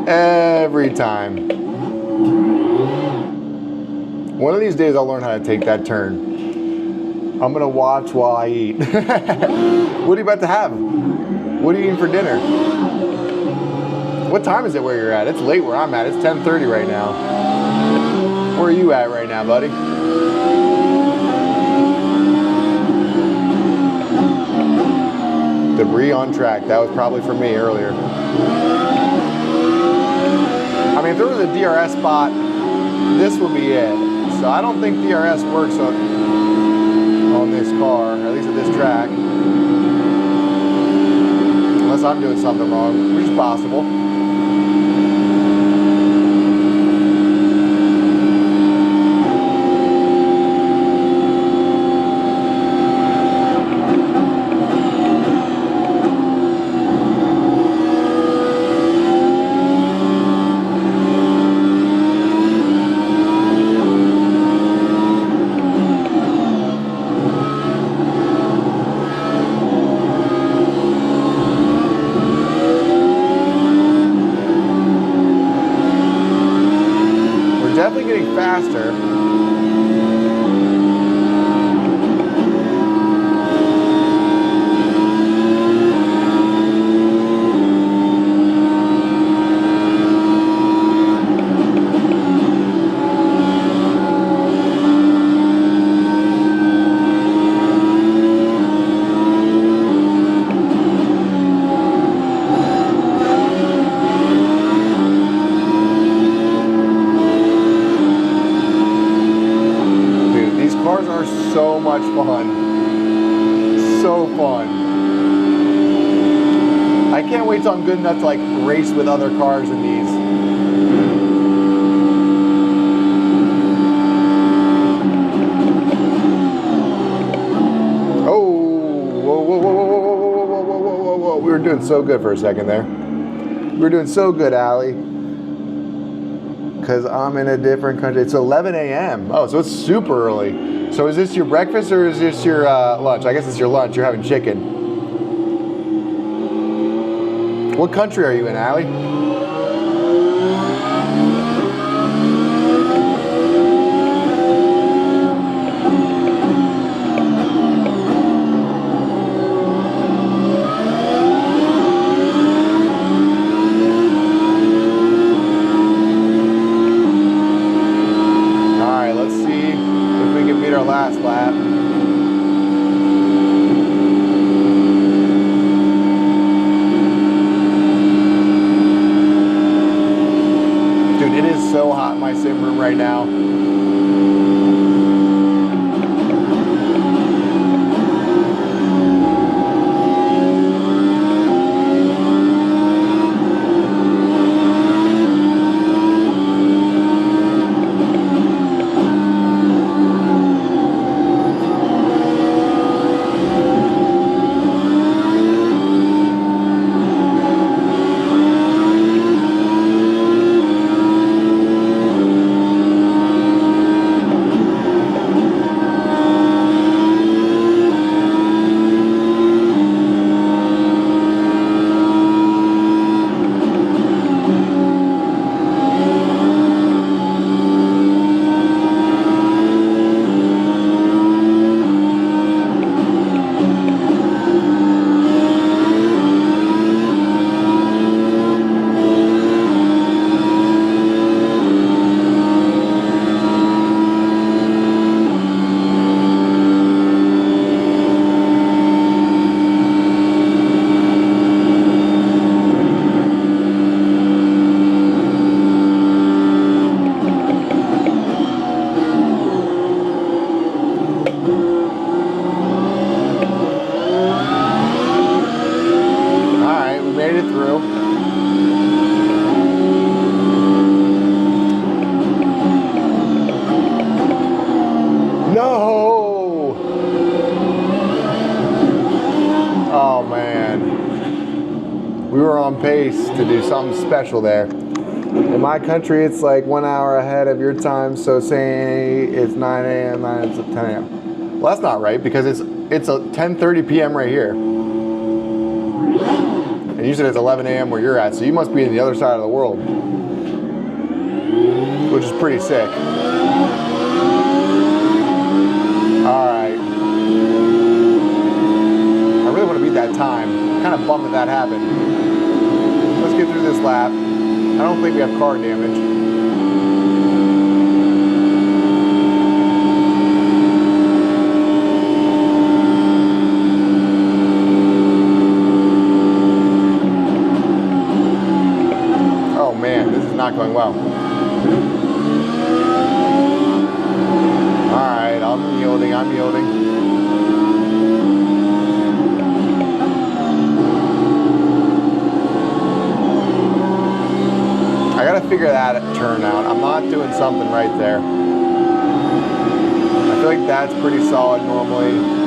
Speaker 1: Every time. One of these days I'll learn how to take that turn. I'm gonna watch while I eat. What are you about to have? What are you eating for dinner? What time is it where you're at? It's late where I'm at. It's 10:30 right now. Where are you at right now, buddy? Debris on track. That was probably for me earlier. I mean, if there was a DRS spot, this would be it. So I don't think DRS works on this car, at least at this track. Unless I'm doing something wrong, which is possible. Definitely getting faster. Cars are so much fun. So fun. I can't wait till I'm good enough to like race with other cars in these. Oh, whoa, whoa, whoa, whoa, whoa, whoa, whoa, whoa, whoa, whoa. We were doing so good for a second there. We were doing so good, Allie. Because I'm in a different country. It's 11 a.m. Oh, so it's super early. So is this your breakfast or is this your lunch? I guess it's your lunch. You're having chicken. What country are you in, Allie? made our last lap. Dude, it is so hot in my sim room right now. Made it through. No! Oh man. We were on pace to do something special there. In my country, it's like 1 hour ahead of your time, so say it's 9 a.m., 9 it's 10 a.m. Well, that's not right because it's a 10:30 p.m. right here. And you said it's 11 a.m. where you're at, so you must be in the other side of the world, which is pretty sick. All right. I really want to beat that time. I'm kind of bummed that happened. Let's get through this lap. I don't think we have car damage. Not going well. Alright, I'm yielding. I gotta figure that turn out. I'm not doing something right there. I feel like that's pretty solid normally.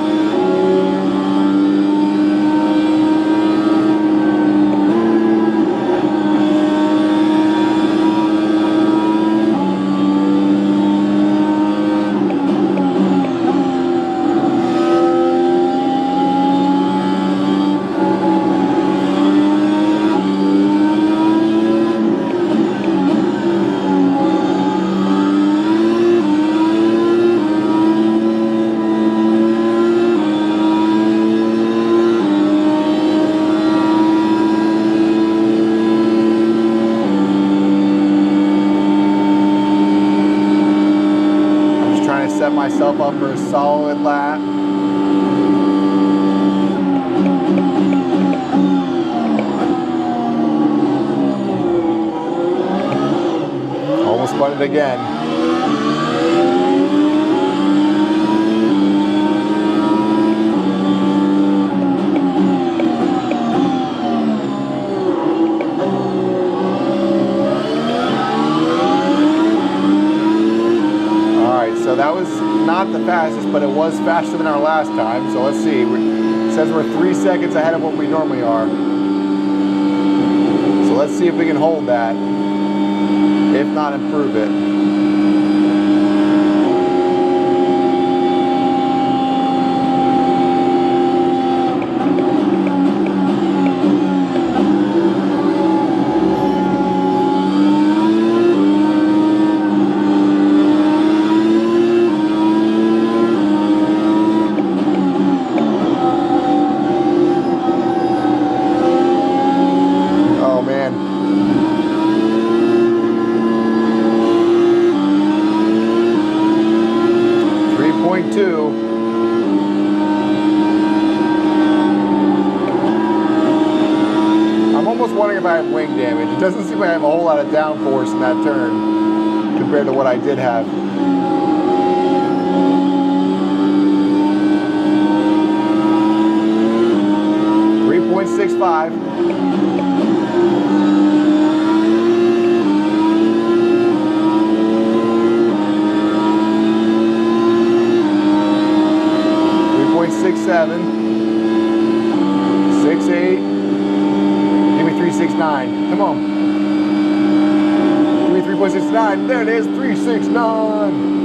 Speaker 1: Set myself up for a solid lap. Almost spun it again. So that was not the fastest, but it was faster than our last time. So let's see. It says we're 3 seconds ahead of what we normally are. So let's see if we can hold that. If not, improve it. 3.2. I'm almost wondering if I have wing damage. It doesn't seem like I have a whole lot of downforce in that turn compared to what I did have. .65. .67, 6.8. Give me 3.69. Come on. Give me 3.69. There it is. 3.69.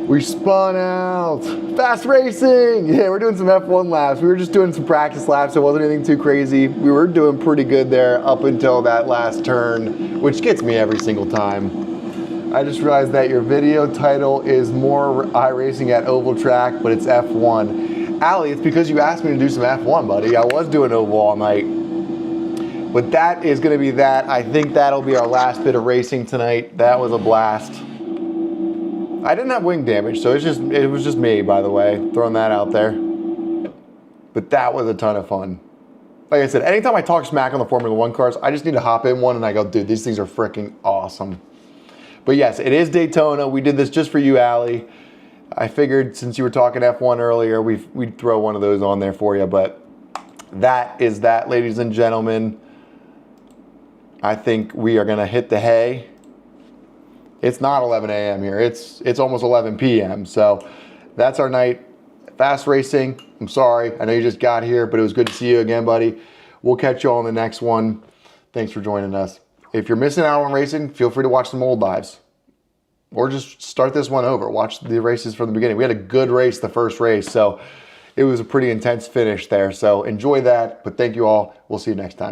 Speaker 1: We spun out. Fast racing. Yeah, we're doing some F1 laps. We were just doing some practice laps. It wasn't anything too crazy. We were doing pretty good there up until that last turn, which gets me every single time. I just realized that your video title is more iRacing at oval track, but it's F1. Allie, it's because you asked me to do some F1, buddy. I was doing oval all night. But that is going to be that. I think that'll be our last bit of racing tonight. That was a blast. I didn't have wing damage, so it was just me, by the way, throwing that out there. But that was a ton of fun. Like I said, anytime I talk smack on the Formula One cars, I just need to hop in one and I go, dude, these things are freaking awesome. But yes, it is Daytona. We did this just for you, Allie. I figured since you were talking F1 earlier, we'd throw one of those on there for you. But that is that, ladies and gentlemen. I think we are going to hit the hay. It's not 11 a.m. here. It's almost 11 p.m. So that's our night. Fast racing. I'm sorry. I know you just got here, but it was good to see you again, buddy. We'll catch you all in the next one. Thanks for joining us. If you're missing out on racing, feel free to watch some old dives. Or just start this one over. Watch the races from the beginning. We had a good race the first race, so it was a pretty intense finish there. So enjoy that. But thank you all. We'll see you next time.